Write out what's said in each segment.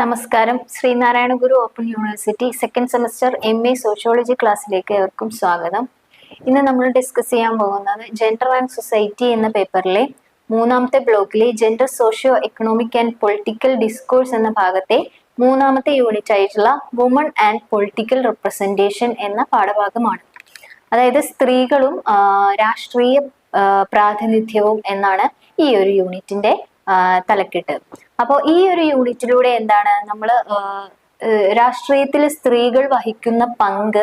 നമസ്കാരം. Sreenarayana Guru open university second semester MA sociology ക്ലാസ്സിലേക്ക് ഏവർക്കും സ്വാഗതം. ഇന്ന് നമ്മൾ ഡിസ്കസ് ചെയ്യാൻ പോകുന്നത് ജെൻഡർ ആൻഡ് സൊസൈറ്റി എന്ന പേപ്പറിലെ മൂന്നാമത്തെ ബ്ലോക്കിലെ gender socio economic and political discourse എന്ന ഭാഗത്തെ മൂന്നാമത്തെ യൂണിറ്റ് ആയിട്ടുള്ള വുമൺ ആൻഡ് പൊളിറ്റിക്കൽ റെപ്രസെന്റേഷൻ എന്ന പാഠഭാഗമാണ്. അതായത് സ്ത്രീകളും രാഷ്ട്രീയ പ്രാതിനിധ്യവും എന്നാണ് ഈ ഒരു യൂണിറ്റിന്റെ തലക്കെട്ട്. അപ്പോൾ ഈ ഒരു യൂണിറ്റിലൂടെ എന്താണ് നമ്മൾ രാഷ്ട്രീയത്തിൽ സ്ത്രീകൾ വഹിക്കുന്ന പങ്ക്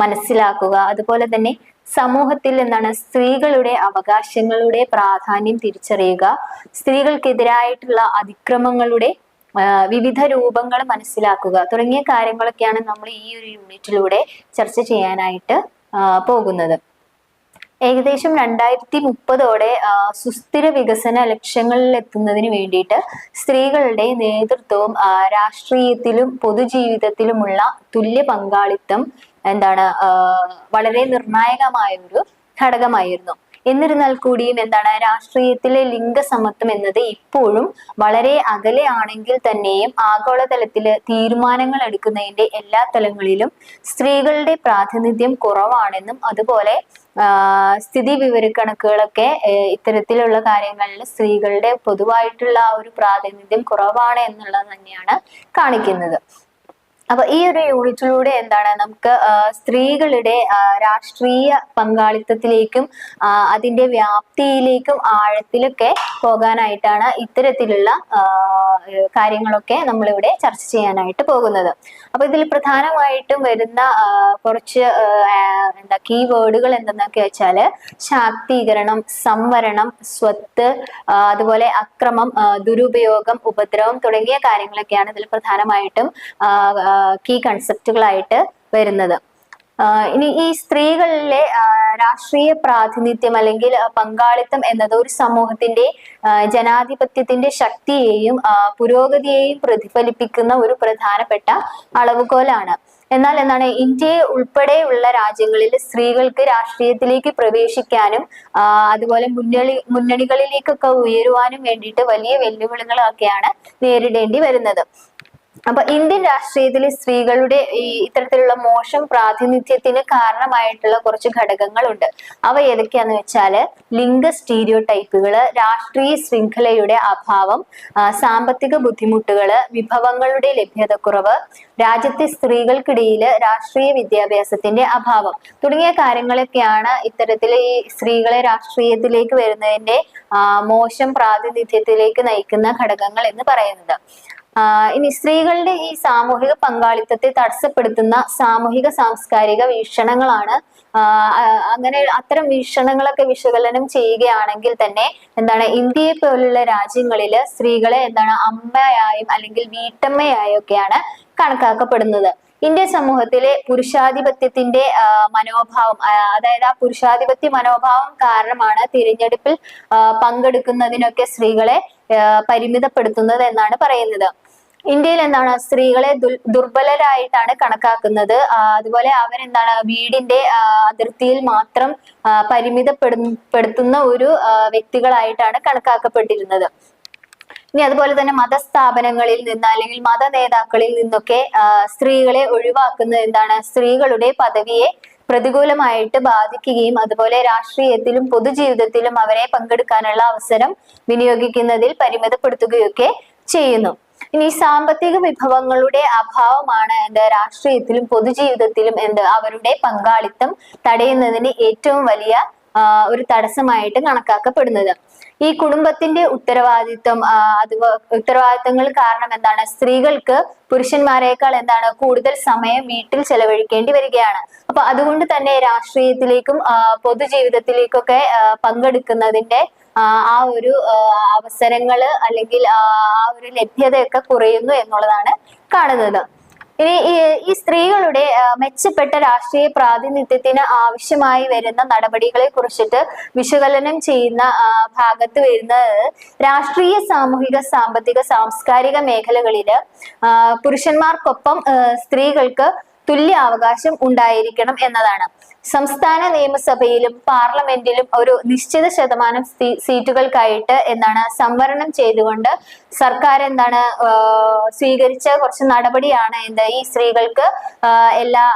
മനസ്സിലാക്കുക, അതുപോലെ തന്നെ സമൂഹത്തിൽ എന്താണ് സ്ത്രീകളുടെ അവകാശങ്ങളുടെ പ്രാധാന്യം തിരിച്ചറിയുക, സ്ത്രീകൾക്കെതിരായിട്ടുള്ള അതിക്രമങ്ങളുടെ വിവിധ രൂപങ്ങൾ മനസ്സിലാക്കുക തുടങ്ങിയ കാര്യങ്ങളൊക്കെയാണ് നമ്മൾ ഈ ഒരു യൂണിറ്റിലൂടെ ചർച്ച ചെയ്യാനായിട്ട് പോകുന്നത്. ഏകദേശം 2030 സുസ്ഥിര വികസന ലക്ഷ്യങ്ങളിൽ എത്തുന്നതിന് വേണ്ടിയിട്ട് സ്ത്രീകളുടെ നേതൃത്വവും രാഷ്ട്രീയത്തിലും പൊതുജീവിതത്തിലുമുള്ള തുല്യ പങ്കാളിത്തം എന്താണ് വളരെ നിർണായകമായ ഒരു ഘടകമായിരുന്നു. എന്നിരുന്നാൽ കൂടിയും എന്താണ് രാഷ്ട്രീയത്തിലെ ലിംഗസമത്വം എന്നത് ഇപ്പോഴും വളരെ അകലെ ആണെങ്കിൽ തന്നെയും ആഗോളതലത്തില് തീരുമാനങ്ങൾ എടുക്കുന്നതിന്റെ എല്ലാ തലങ്ങളിലും സ്ത്രീകളുടെ പ്രാതിനിധ്യം കുറവാണെന്നും അതുപോലെ സ്ഥിതി വിവരക്കണക്കുകളൊക്കെ ഇത്തരത്തിലുള്ള കാര്യങ്ങളിൽ സ്ത്രീകളുടെ പൊതുവായിട്ടുള്ള ആ ഒരു പ്രാതിനിധ്യം കുറവാണ് എന്നുള്ളത് തന്നെയാണ് കാണിക്കുന്നത്. അപ്പൊ ഈ ഒരു യൂണിറ്റിലൂടെ എന്താണ് നമുക്ക് സ്ത്രീകളുടെ രാഷ്ട്രീയ പങ്കാളിത്തത്തിലേക്കും അതിന്റെ വ്യാപ്തിയിലേക്കും ആഴത്തിലൊക്കെ പോകാനായിട്ടാണ് ഇത്തരത്തിലുള്ള കാര്യങ്ങളൊക്കെ നമ്മളിവിടെ ചർച്ച ചെയ്യാനായിട്ട് പോകുന്നത്. അപ്പൊ ഇതിൽ പ്രധാനമായിട്ടും വരുന്ന കുറച്ച് കീവേഡുകൾ എന്തെന്നൊക്കെ വെച്ചാല് ശാക്തീകരണം, സംവരണം, സ്വത്ത്, അതുപോലെ അക്രമം, ദുരുപയോഗം, ഉപദ്രവം തുടങ്ങിയ കാര്യങ്ങളൊക്കെയാണ് ഇതിൽ പ്രധാനമായിട്ടും കീ കൺസെപ്റ്റുകളായിട്ട് വരുന്നത്. ഇനി ഈ സ്ത്രീകളിലെ രാഷ്ട്രീയ പ്രാതിനിധ്യം അല്ലെങ്കിൽ പങ്കാളിത്തം എന്നത് ഒരു സമൂഹത്തിന്റെ ജനാധിപത്യത്തിന്റെ ശക്തിയെയും പുരോഗതിയെയും പ്രതിഫലിപ്പിക്കുന്ന ഒരു പ്രധാനപ്പെട്ട അളവുകോലാണ്. എന്നാൽ എന്താണ് ഇന്ത്യയെ ഉൾപ്പെടെയുള്ള രാജ്യങ്ങളിൽ സ്ത്രീകൾക്ക് രാഷ്ട്രീയത്തിലേക്ക് പ്രവേശിക്കാനും അതുപോലെ മുന്നണികളിലേക്കൊക്കെ ഉയരുവാനും വേണ്ടിയിട്ട് വലിയ വെല്ലുവിളികളൊക്കെയാണ് നേരിടേണ്ടി വരുന്നത്. അപ്പൊ ഇന്ത്യൻ രാഷ്ട്രീയത്തിലെ സ്ത്രീകളുടെ ഈ ഇത്തരത്തിലുള്ള മോശം പ്രാതിനിധ്യത്തിന് കാരണമായിട്ടുള്ള കുറച്ച് ഘടകങ്ങളുണ്ട്. അവ ഏതൊക്കെയാന്ന് വെച്ചാല് ലിംഗ സ്റ്റീരിയോ ടൈപ്പുകള്, രാഷ്ട്രീയ ശൃംഖലയുടെ അഭാവം, സാമ്പത്തിക ബുദ്ധിമുട്ടുകള്, വിഭവങ്ങളുടെ ലഭ്യതക്കുറവ്, രാജ്യത്തെ സ്ത്രീകൾക്കിടയിൽ രാഷ്ട്രീയ വിദ്യാഭ്യാസത്തിന്റെ അഭാവം തുടങ്ങിയ കാര്യങ്ങളൊക്കെയാണ് ഇത്തരത്തിൽ ഈ സ്ത്രീകളെ രാഷ്ട്രീയത്തിലേക്ക് വരുന്നതിന്റെ മോശം പ്രാതിനിധ്യത്തിലേക്ക് നയിക്കുന്ന ഘടകങ്ങൾ എന്ന് പറയുന്നത്. ഇനി സ്ത്രീകളുടെ ഈ സാമൂഹിക പങ്കാളിത്തത്തെ തടസ്സപ്പെടുത്തുന്ന സാമൂഹിക സാംസ്കാരിക വീക്ഷണങ്ങളാണ്. അത്തരം വീക്ഷണങ്ങളൊക്കെ വിശകലനം ചെയ്യുകയാണെങ്കിൽ തന്നെ എന്താണ് ഇന്ത്യയെ പോലുള്ള രാജ്യങ്ങളില് സ്ത്രീകളെ എന്താണ് അമ്മയായും അല്ലെങ്കിൽ വീട്ടമ്മയായും ഒക്കെയാണ് കണക്കാക്കപ്പെടുന്നത്. ഇന്ത്യൻ സമൂഹത്തിലെ പുരുഷാധിപത്യത്തിന്റെ മനോഭാവം, അതായത് ആ പുരുഷാധിപത്യ മനോഭാവം കാരണമാണ് തിരഞ്ഞെടുപ്പിൽ പങ്കെടുക്കുന്നതിനൊക്കെ സ്ത്രീകളെ പരിമിതപ്പെടുത്തുന്നത് എന്നാണ് പറയുന്നത്. ഇന്ത്യയിൽ എന്താണ് സ്ത്രീകളെ ദുർബലരായിട്ടാണ് കണക്കാക്കുന്നത്. അതുപോലെ അവരെന്താണ് വീടിന്റെ അതിർത്തിയിൽ മാത്രം പരിമിതപ്പെടുത്തുന്ന ഒരു വ്യക്തികളായിട്ടാണ് കണക്കാക്കപ്പെട്ടിരുന്നത്. ഇനി അതുപോലെ തന്നെ മതസ്ഥാപനങ്ങളിൽ നിന്ന് അല്ലെങ്കിൽ മത നേതാക്കളിൽ നിന്നൊക്കെ സ്ത്രീകളെ ഒഴിവാക്കുന്നത് എന്താണ് സ്ത്രീകളുടെ പദവിയെ പ്രതികൂലമായിട്ട് ബാധിക്കുകയും അതുപോലെ രാഷ്ട്രീയത്തിലും പൊതുജീവിതത്തിലും അവരെ പങ്കെടുക്കാനുള്ള അവസരം വിനിയോഗിക്കുന്നതിൽ പരിമിതപ്പെടുത്തുകയൊക്കെ ചെയ്യുന്നു. ഇനി സാമ്പത്തിക വിഭവങ്ങളുടെ അഭാവമാണ് രാഷ്ട്രീയത്തിലും പൊതുജീവിതത്തിലും അവരുടെ പങ്കാളിത്തം തടയുന്നതിന് ഏറ്റവും വലിയ ഒരു തടസ്സമായിട്ട് കണക്കാക്കപ്പെടുന്നത്. ഈ കുടുംബത്തിന്റെ ഉത്തരവാദിത്തങ്ങൾ കാരണം എന്താണ് സ്ത്രീകൾക്ക് പുരുഷന്മാരെക്കാൾ കൂടുതൽ സമയം വീട്ടിൽ ചെലവഴിക്കേണ്ടി വരികയാണ്. അപ്പൊ അതുകൊണ്ട് തന്നെ രാഷ്ട്രീയത്തിലേക്കും പൊതുജീവിതത്തിലേക്കൊക്കെ പങ്കെടുക്കുന്നതിന്റെ ആ ഒരു അവസരങ്ങള് അല്ലെങ്കിൽ ആ ഒരു ലഭ്യതയൊക്കെ കുറയുന്നു എന്നുള്ളതാണ് കാണുന്നത്. ഇനി ഈ സ്ത്രീകളുടെ മെച്ചപ്പെട്ട രാഷ്ട്രീയ പ്രാതിനിധ്യത്തിന് ആവശ്യമായി വരുന്ന നടപടികളെ കുറിച്ചിട്ട് വിശകലനം ചെയ്യുന്ന ഭാഗത്ത് വരുന്നത് രാഷ്ട്രീയ, സാമൂഹിക, സാമ്പത്തിക, സാംസ്കാരിക മേഖലകളില് പുരുഷന്മാർക്കൊപ്പം സ്ത്രീകൾക്ക് തുല്യ അവകാശം ഉണ്ടായിരിക്കണം എന്നതാണ്. സംസ്ഥാന നിയമസഭയിലും പാർലമെന്റിലും ഒരു നിശ്ചിത ശതമാനം സീറ്റുകൾക്കായിട്ട് എന്താണ് സംവരണം ചെയ്തുകൊണ്ട് സർക്കാർ എന്താണ് സ്വീകരിച്ച കുറച്ച് നടപടിയാണ് ഈ സ്ത്രീകൾക്ക്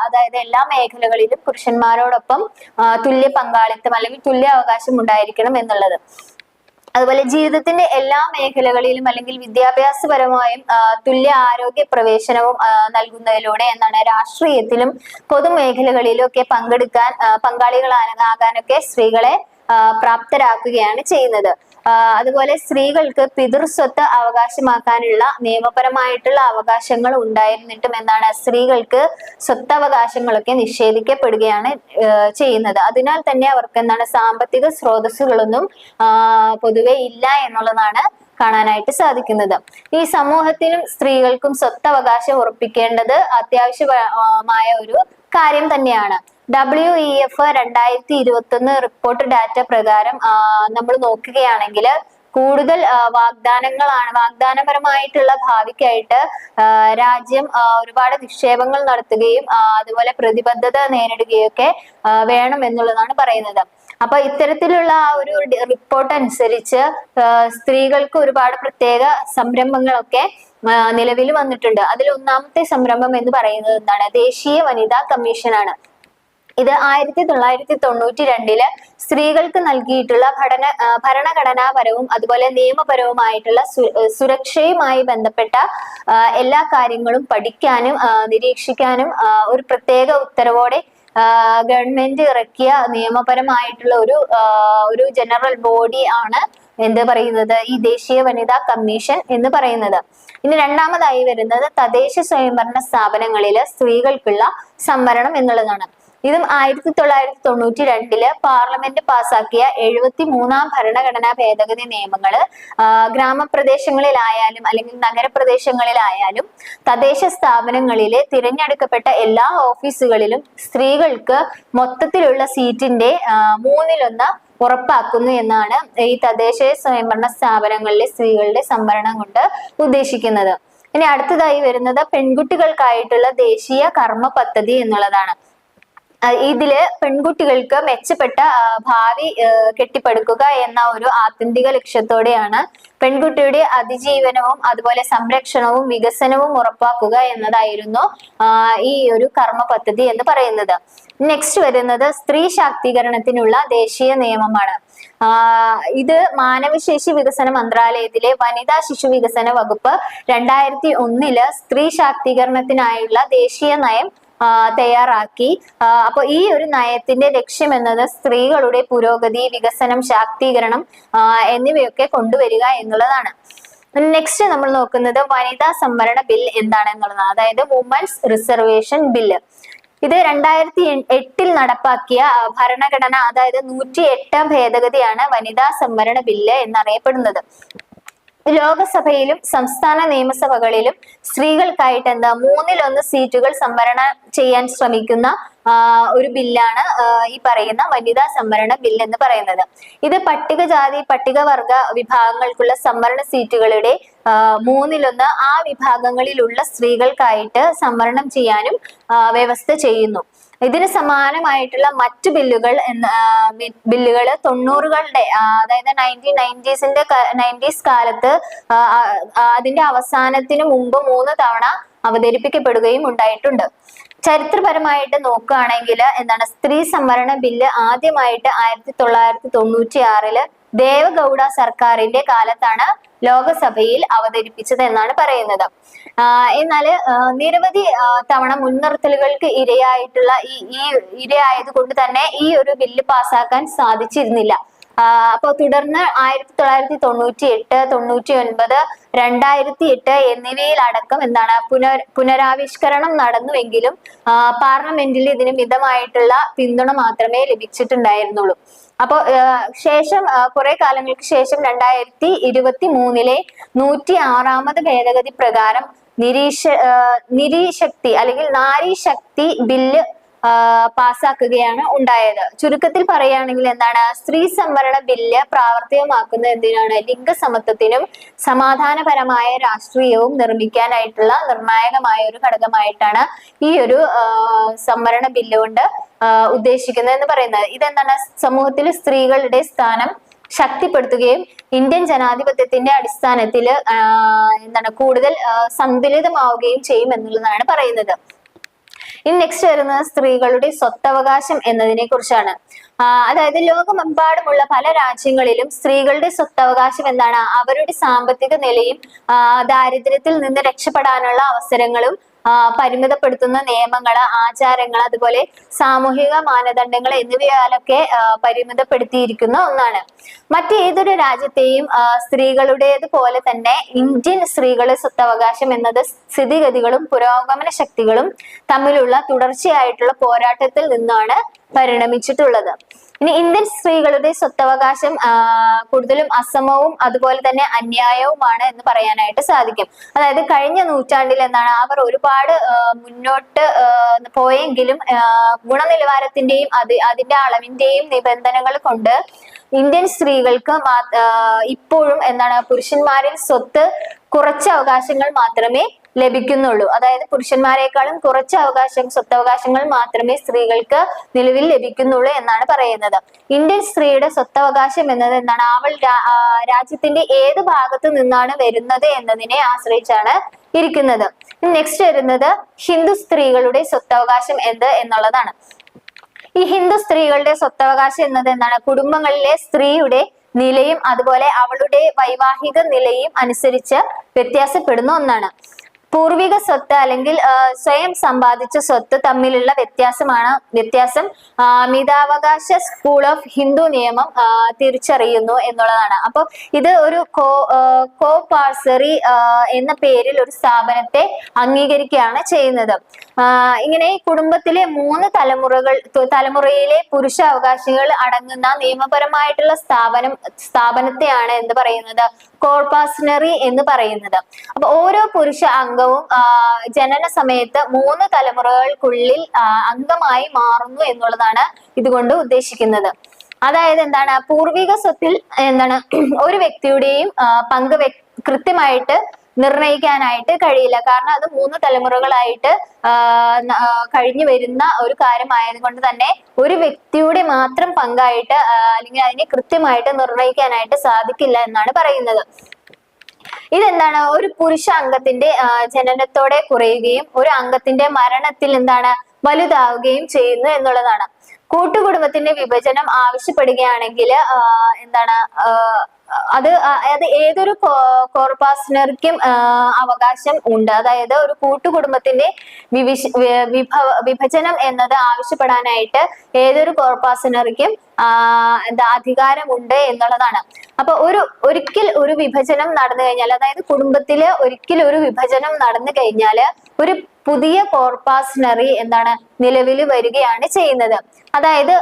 അതായത് എല്ലാ മേഖലകളിലും പുരുഷന്മാരോടൊപ്പം തുല്യ പങ്കാളിത്തം അല്ലെങ്കിൽ തുല്യ അവകാശം ഉണ്ടായിരിക്കണം എന്നുള്ളത്. അതുപോലെ ജീവിതത്തിന്റെ എല്ലാ മേഖലകളിലും അല്ലെങ്കിൽ വിദ്യാഭ്യാസപരമായും തുല്യ ആരോഗ്യ പ്രവേശനവും നൽകുന്നതിലൂടെ എന്താണ് രാഷ്ട്രീയത്തിലും പൊതുമേഖലകളിലും ഒക്കെ പങ്കാളികളാകാനൊക്കെ സ്ത്രീകളെ പ്രാപ്തരാക്കുകയാണ് ചെയ്യുന്നത്. അതുപോലെ സ്ത്രീകൾക്ക് പിതൃസ്വത്ത് അവകാശമാക്കാനുള്ള നിയമപരമായിട്ടുള്ള അവകാശങ്ങൾ ഉണ്ടായിരുന്നിട്ടും എന്താണ് സ്ത്രീകൾക്ക് സ്വത്തവകാശങ്ങളൊക്കെ നിഷേധിക്കപ്പെടുകയാണ് ചെയ്യുന്നത്. അതിനാൽ തന്നെ അവർക്ക് എന്താണ് സാമ്പത്തിക സ്രോതസ്സുകളൊന്നും പൊതുവെ ഇല്ല എന്നുള്ളതാണ് കാണാനായിട്ട് സാധിക്കുന്നത്. ഈ സമൂഹത്തിലും സ്ത്രീകൾക്കും സ്വത്തവകാശം ഉറപ്പിക്കേണ്ടത് അത്യാവശ്യമായ ഒരു കാര്യം തന്നെയാണ്. WEF 2021 റിപ്പോർട്ട് ഡാറ്റ പ്രകാരം നമ്മൾ നോക്കുകയാണെങ്കിൽ കൂടുതൽ വാഗ്ദാനപരമായിട്ടുള്ള ഭാവിക്കായിട്ട് രാജ്യം ഒരുപാട് നിക്ഷേപങ്ങൾ നടത്തുകയും അതുപോലെ പ്രതിബദ്ധത നേരിടുകയും ഒക്കെ വേണം എന്നുള്ളതാണ് പറയുന്നത്. അപ്പൊ ഇത്തരത്തിലുള്ള ഒരു റിപ്പോർട്ട് അനുസരിച്ച് സ്ത്രീകൾക്ക് ഒരുപാട് പ്രത്യേക സംരംഭങ്ങളൊക്കെ നിലവിൽ വന്നിട്ടുണ്ട്. അതിൽ ഒന്നാമത്തെ സംരംഭം എന്ന് പറയുന്നത് എന്താണ്? ദേശീയ വനിതാ കമ്മീഷനാണ്. ഇത് 1992 സ്ത്രീകൾക്ക് നൽകിയിട്ടുള്ള ഭരണഘടനാപരവും അതുപോലെ നിയമപരവുമായിട്ടുള്ള സുരക്ഷയുമായി ബന്ധപ്പെട്ട എല്ലാ കാര്യങ്ങളും പഠിക്കാനും നിരീക്ഷിക്കാനും ഒരു പ്രത്യേക ഉത്തരവോടെ ഗവൺമെന്റ് ഇറക്കിയ നിയമപരമായിട്ടുള്ള ഒരു ജനറൽ ബോഡി ആണ് എന്ത് പറയുന്നത് ഈ ദേശീയ വനിതാ കമ്മീഷൻ എന്ന് പറയുന്നത്. ഇനി രണ്ടാമതായി വരുന്നത് തദ്ദേശ സ്വയംഭരണ സ്ഥാപനങ്ങളില് സ്ത്രീകൾക്കുള്ള സംവരണം എന്നുള്ളതാണ്. ഇതും 1992 പാർലമെന്റ് പാസാക്കിയ 73-ാം ഭരണഘടനാ ഭേദഗതി നിയമങ്ങള് ഗ്രാമപ്രദേശങ്ങളിലായാലും അല്ലെങ്കിൽ നഗരപ്രദേശങ്ങളിലായാലും തദ്ദേശ സ്ഥാപനങ്ങളിലെ തിരഞ്ഞെടുക്കപ്പെട്ട എല്ലാ ഓഫീസുകളിലും സ്ത്രീകൾക്ക് മൊത്തത്തിലുള്ള സീറ്റിന്റെ 1/3 ഉറപ്പാക്കുന്നു എന്നാണ് ഈ തദ്ദേശ സ്വയംഭരണ സ്ഥാപനങ്ങളിലെ സ്ത്രീകളുടെ സംവരണം കൊണ്ട് ഉദ്ദേശിക്കുന്നത്. ഇനി അടുത്തതായി വരുന്നത് പെൺകുട്ടികൾക്കായിട്ടുള്ള ദേശീയ കർമ്മ പദ്ധതി എന്നുള്ളതാണ്. ഇതില് പെൺകുട്ടികൾക്ക് മെച്ചപ്പെട്ട ഭാവി കെട്ടിപ്പടുക്കുക എന്ന ഒരു ആത്യന്തിക ലക്ഷ്യത്തോടെയാണ് പെൺകുട്ടിയുടെ അതിജീവനവും അതുപോലെ സംരക്ഷണവും വികസനവും ഉറപ്പാക്കുക എന്നതായിരുന്നു ഈ ഒരു കർമ്മ പദ്ധതി എന്ന് പറയുന്നത്. നെക്സ്റ്റ് വരുന്നത് സ്ത്രീ ശാക്തീകരണത്തിനുള്ള ദേശീയ നിയമമാണ്. ഇത് മാനവശേഷി വികസന മന്ത്രാലയത്തിലെ വനിതാ ശിശു വികസന വകുപ്പ് 2001 സ്ത്രീ ശാക്തീകരണത്തിനായുള്ള ദേശീയ നയം തയ്യാറാക്കി. അപ്പൊ ഈ ഒരു നയത്തിന്റെ ലക്ഷ്യം എന്നത് സ്ത്രീകളുടെ പുരോഗതി, വികസനം, ശാക്തീകരണം എന്നിവയൊക്കെ കൊണ്ടുവരിക എന്നുള്ളതാണ്. നെക്സ്റ്റ് നമ്മൾ നോക്കുന്നത് വനിതാ സംവരണ ബിൽ എന്താണെന്നുള്ളതാണ്. അതായത് വുമൻസ് റിസർവേഷൻ ബില്ല്. ഇത് 2008 നടപ്പാക്കിയ ഭരണഘടന അതായത് 108 ഭേദഗതിയാണ് വനിതാ സംവരണ ബില്ല് എന്നറിയപ്പെടുന്നത്. ലോകസഭയിലും സംസ്ഥാന നിയമസഭകളിലും സ്ത്രീകൾക്കായിട്ട് 1/3 സീറ്റുകൾ സംവരണം ചെയ്യാൻ ശ്രമിക്കുന്ന ഒരു ബില്ലാണ് ഈ പറയുന്ന വനിതാ സംവരണ ബിൽ എന്ന് പറയുന്നത്. ഇത് പട്ടികജാതി പട്ടികവർഗ വിഭാഗങ്ങൾക്കുള്ള സംവരണ സീറ്റുകളുടെ 1/3 ആ വിഭാഗങ്ങളിലുള്ള സ്ത്രീകൾക്കായിട്ട് സംവരണം ചെയ്യാനും വ്യവസ്ഥ ചെയ്യുന്നു. ഇതിന് സമാനമായിട്ടുള്ള മറ്റു ബില്ലുകൾ 90കളുടെ അതായത് 1990s കാലത്ത് അതിന്റെ അവസാനത്തിന് മുമ്പ് 3 തവണ അവതരിപ്പിക്കപ്പെടുകയും ഉണ്ടായിട്ടുണ്ട്. ചരിത്രപരമായിട്ട് നോക്കുകയാണെങ്കിൽ എന്താണ് സ്ത്രീ സംവരണ ബില്ല് ആദ്യമായിട്ട് 1996 ദേവഗൌഡ സർക്കാരിന്റെ കാലത്താണ് ലോകസഭയിൽ അവതരിപ്പിച്ചത് എന്നാണ് പറയുന്നത്. എന്നാൽ നിരവധി തവണ മുൻനിർത്തലുകൾക്ക് ഇരയായത് കൊണ്ട് തന്നെ ഈ ഒരു ബില്ല് പാസ്സാക്കാൻ സാധിച്ചിരുന്നില്ല. അപ്പൊ തുടർന്ന് 1998, 99, 2008 എന്നിവയിലടക്കം എന്താണ് പുനരാവിഷ്കരണം നടന്നുവെങ്കിലും പാർലമെന്റിൽ ഇതിന് മിതമായിട്ടുള്ള പിന്തുണ മാത്രമേ ലഭിച്ചിട്ടുണ്ടായിരുന്നുള്ളൂ. അപ്പോ ശേഷം കുറെ കാലങ്ങൾക്ക് ശേഷം 2023 106ാമത് ഭേദഗതി പ്രകാരം നിരീശക്തി അല്ലെങ്കിൽ നാരി ശക്തി ബില്ല് പാസ്സാക്കുകയാണ് ഉണ്ടായത്. ചുരുക്കത്തിൽ പറയുകയാണെങ്കിൽ എന്താണ്, സ്ത്രീ സംവരണ ബില്ല് പ്രാവർത്തികമാക്കുന്നത് എന്തിനാണ്, ലിംഗസമത്വത്തിനും സമാധാനപരമായ രാഷ്ട്രീയവും നിർമ്മിക്കാനായിട്ടുള്ള നിർണായകമായ ഒരു ഘടകമായിട്ടാണ് ഈ ഒരു സംവരണ ബില്ല് കൊണ്ട് ഉദ്ദേശിക്കുന്നത് എന്ന് പറയുന്നത്. ഇതെന്താണ്, സമൂഹത്തിൽ സ്ത്രീകളുടെ സ്ഥാനം ശക്തിപ്പെടുത്തുകയും ഇന്ത്യൻ ജനാധിപത്യത്തിന്റെ അടിസ്ഥാനത്തിൽ എന്താണ് കൂടുതൽ സന്തുലിതമാവുകയും ചെയ്യും എന്നുള്ളതാണ് പറയുന്നത്. ഇനി നെക്സ്റ്റ് വരുന്നത് സ്ത്രീകളുടെ സ്വത്തവകാശം എന്നതിനെ കുറിച്ചാണ്. അതായത് ലോകമെമ്പാടുമുള്ള പല രാജ്യങ്ങളിലും സ്ത്രീകളുടെ സ്വത്തവകാശം എന്താണ്, അവരുടെ സാമ്പത്തിക നിലയും ദാരിദ്ര്യത്തിൽ നിന്ന് രക്ഷപ്പെടാനുള്ള അവസരങ്ങളും പരിമിതപ്പെടുത്തുന്ന നിയമങ്ങൾ, ആചാരങ്ങൾ, അതുപോലെ സാമൂഹിക മാനദണ്ഡങ്ങൾ എന്നിവയാലൊക്കെ പരിമിതപ്പെടുത്തിയിരിക്കുന്ന ഒന്നാണ്. മറ്റേതൊരു രാജ്യത്തെയും സ്ത്രീകളുടേതുപോലെ തന്നെ ഇന്ത്യൻ സ്ത്രീകളുടെ സ്വത്തവകാശം എന്നത് സ്ഥിതിഗതികളും പുരോഗമന ശക്തികളും തമ്മിലുള്ള തുടർച്ചയായിട്ടുള്ള പോരാട്ടത്തിൽ നിന്നാണ് പരിണമിച്ചിട്ടുള്ളത്. ഇനി ഇന്ത്യൻ സ്ത്രീകളുടെ സ്വത്തവകാശം കൂടുതലും അസമവും അതുപോലെ തന്നെ അന്യായവുമാണ് എന്ന് പറയാനായിട്ട് സാധിക്കും. അതായത് കഴിഞ്ഞ നൂറ്റാണ്ടിൽ എന്താണ്, അവർ ഒരുപാട് മുന്നോട്ട് പോയെങ്കിലും ഗുണനിലവാരത്തിന്റെയും അതിന്റെ അളവിന്റെയും നിബന്ധനകൾ കൊണ്ട് ഇന്ത്യൻ സ്ത്രീകൾക്ക് ഇപ്പോഴും എന്താണ്, പുരുഷന്മാരിൽ കുറച്ച് അവകാശങ്ങൾ മാത്രമേ ലഭിക്കുന്നുള്ളൂ. അതായത് പുരുഷന്മാരെക്കാളും കുറച്ച് സ്വത്തവകാശങ്ങൾ മാത്രമേ സ്ത്രീകൾക്ക് നിലവിൽ ലഭിക്കുന്നുള്ളൂ എന്നാണ് പറയുന്നത്. ഇന്ത്യൻ സ്ത്രീയുടെ സ്വത്തവകാശം എന്നത് എന്താണ്, അവൾ രാജ്യത്തിന്റെ ഏത് ഭാഗത്ത് നിന്നാണ് വരുന്നത് എന്നതിനെ ആശ്രയിച്ചാണ് ഇരിക്കുന്നത്. നെക്സ്റ്റ് വരുന്നത് ഹിന്ദു സ്ത്രീകളുടെ സ്വത്തവകാശം എന്നുള്ളതാണ്. ഈ ഹിന്ദു സ്ത്രീകളുടെ സ്വത്തവകാശം എന്നത് എന്താണ്, കുടുംബങ്ങളിലെ സ്ത്രീയുടെ നിലയും അതുപോലെ അവളുടെ വൈവാഹിക നിലയും അനുസരിച്ച് വ്യത്യാസപ്പെടുന്ന ഒന്നാണ്. പൂർവിക സ്വത്ത് അല്ലെങ്കിൽ സ്വയം സമ്പാദിച്ച സ്വത്ത് തമ്മിലുള്ള വ്യത്യാസം മിതാവകാശ സ്കൂൾ ഓഫ് ഹിന്ദു നിയമം തിരിച്ചറിയുന്നു എന്നുള്ളതാണ്. അപ്പൊ ഇത് ഒരു കോപാർസറി എന്ന പേരിൽ ഒരു സ്ഥാപനത്തെ അംഗീകരിക്കുകയാണ് ചെയ്യുന്നത്. ഇങ്ങനെ കുടുംബത്തിലെ 3 തലമുറയിലെ പുരുഷ അവകാശികൾ അടങ്ങുന്ന നിയമപരമായിട്ടുള്ള സ്ഥാപനത്തെയാണ് എന്ത് പറയുന്നത്, കോർപ്പാസനറി എന്ന് പറയുന്നത്. അപ്പൊ ഓരോ പുരുഷ അംഗവും ജനന സമയത്ത് 3 തലമുറകൾക്കുള്ളിൽ അംഗമായി മാറുന്നു എന്നുള്ളതാണ് ഇതുകൊണ്ട് ഉദ്ദേശിക്കുന്നത്. അതായത് എന്താണ്, പൂർവിക സ്വത്തിൽ എന്താണ് ഒരു വ്യക്തിയുടെയും പങ്ക് കൃത്യമായിട്ട് നിർണയിക്കാനായിട്ട് കഴിയില്ല. കാരണം അത് 3 തലമുറകളായിട്ട് കഴിഞ്ഞു വരുന്ന ഒരു കാര്യമായതുകൊണ്ട് തന്നെ ഒരു വ്യക്തിയുടെ മാത്രം പങ്കായിട്ട് അല്ലെങ്കിൽ അതിനെ കൃത്യമായിട്ട് നിർണയിക്കാനായിട്ട് സാധിക്കില്ല എന്നാണ് പറയുന്നത്. ഇതെന്താണ്, ഒരു പുരുഷ അംഗത്തിന്റെ ജനനത്തോടെ കുറയുകയും ഒരു അംഗത്തിന്റെ മരണത്തിൽ എന്താണ് വലുതാവുകയും ചെയ്യുന്നു എന്നുള്ളതാണ്. കൂട്ടുകുടുംബത്തിന്റെ വിഭജനം ആവശ്യപ്പെടുകയാണെങ്കിൽ എന്താണ് അത് ഏതൊരു കോർപ്പാസനർക്കും അവകാശം ഉണ്ട്. അതായത് ഒരു കൂട്ടുകുടുംബത്തിന്റെ വിഭജനം എന്നത് ആവശ്യപ്പെടാനായിട്ട് ഏതൊരു കോർപ്പാസനർക്കും അധികാരമുണ്ട് എന്നുള്ളതാണ്. അപ്പൊ ഒരിക്കൽ ഒരു വിഭജനം നടന്നു കഴിഞ്ഞാൽ, അതായത് കുടുംബത്തില് ഒരിക്കൽ ഒരു വിഭജനം നടന്നു കഴിഞ്ഞാല് ഒരു പുതിയ കോർപ്പാസനറി എന്താണ് നിലവിൽ വരികയാണ് ചെയ്യുന്നത്. അതായത്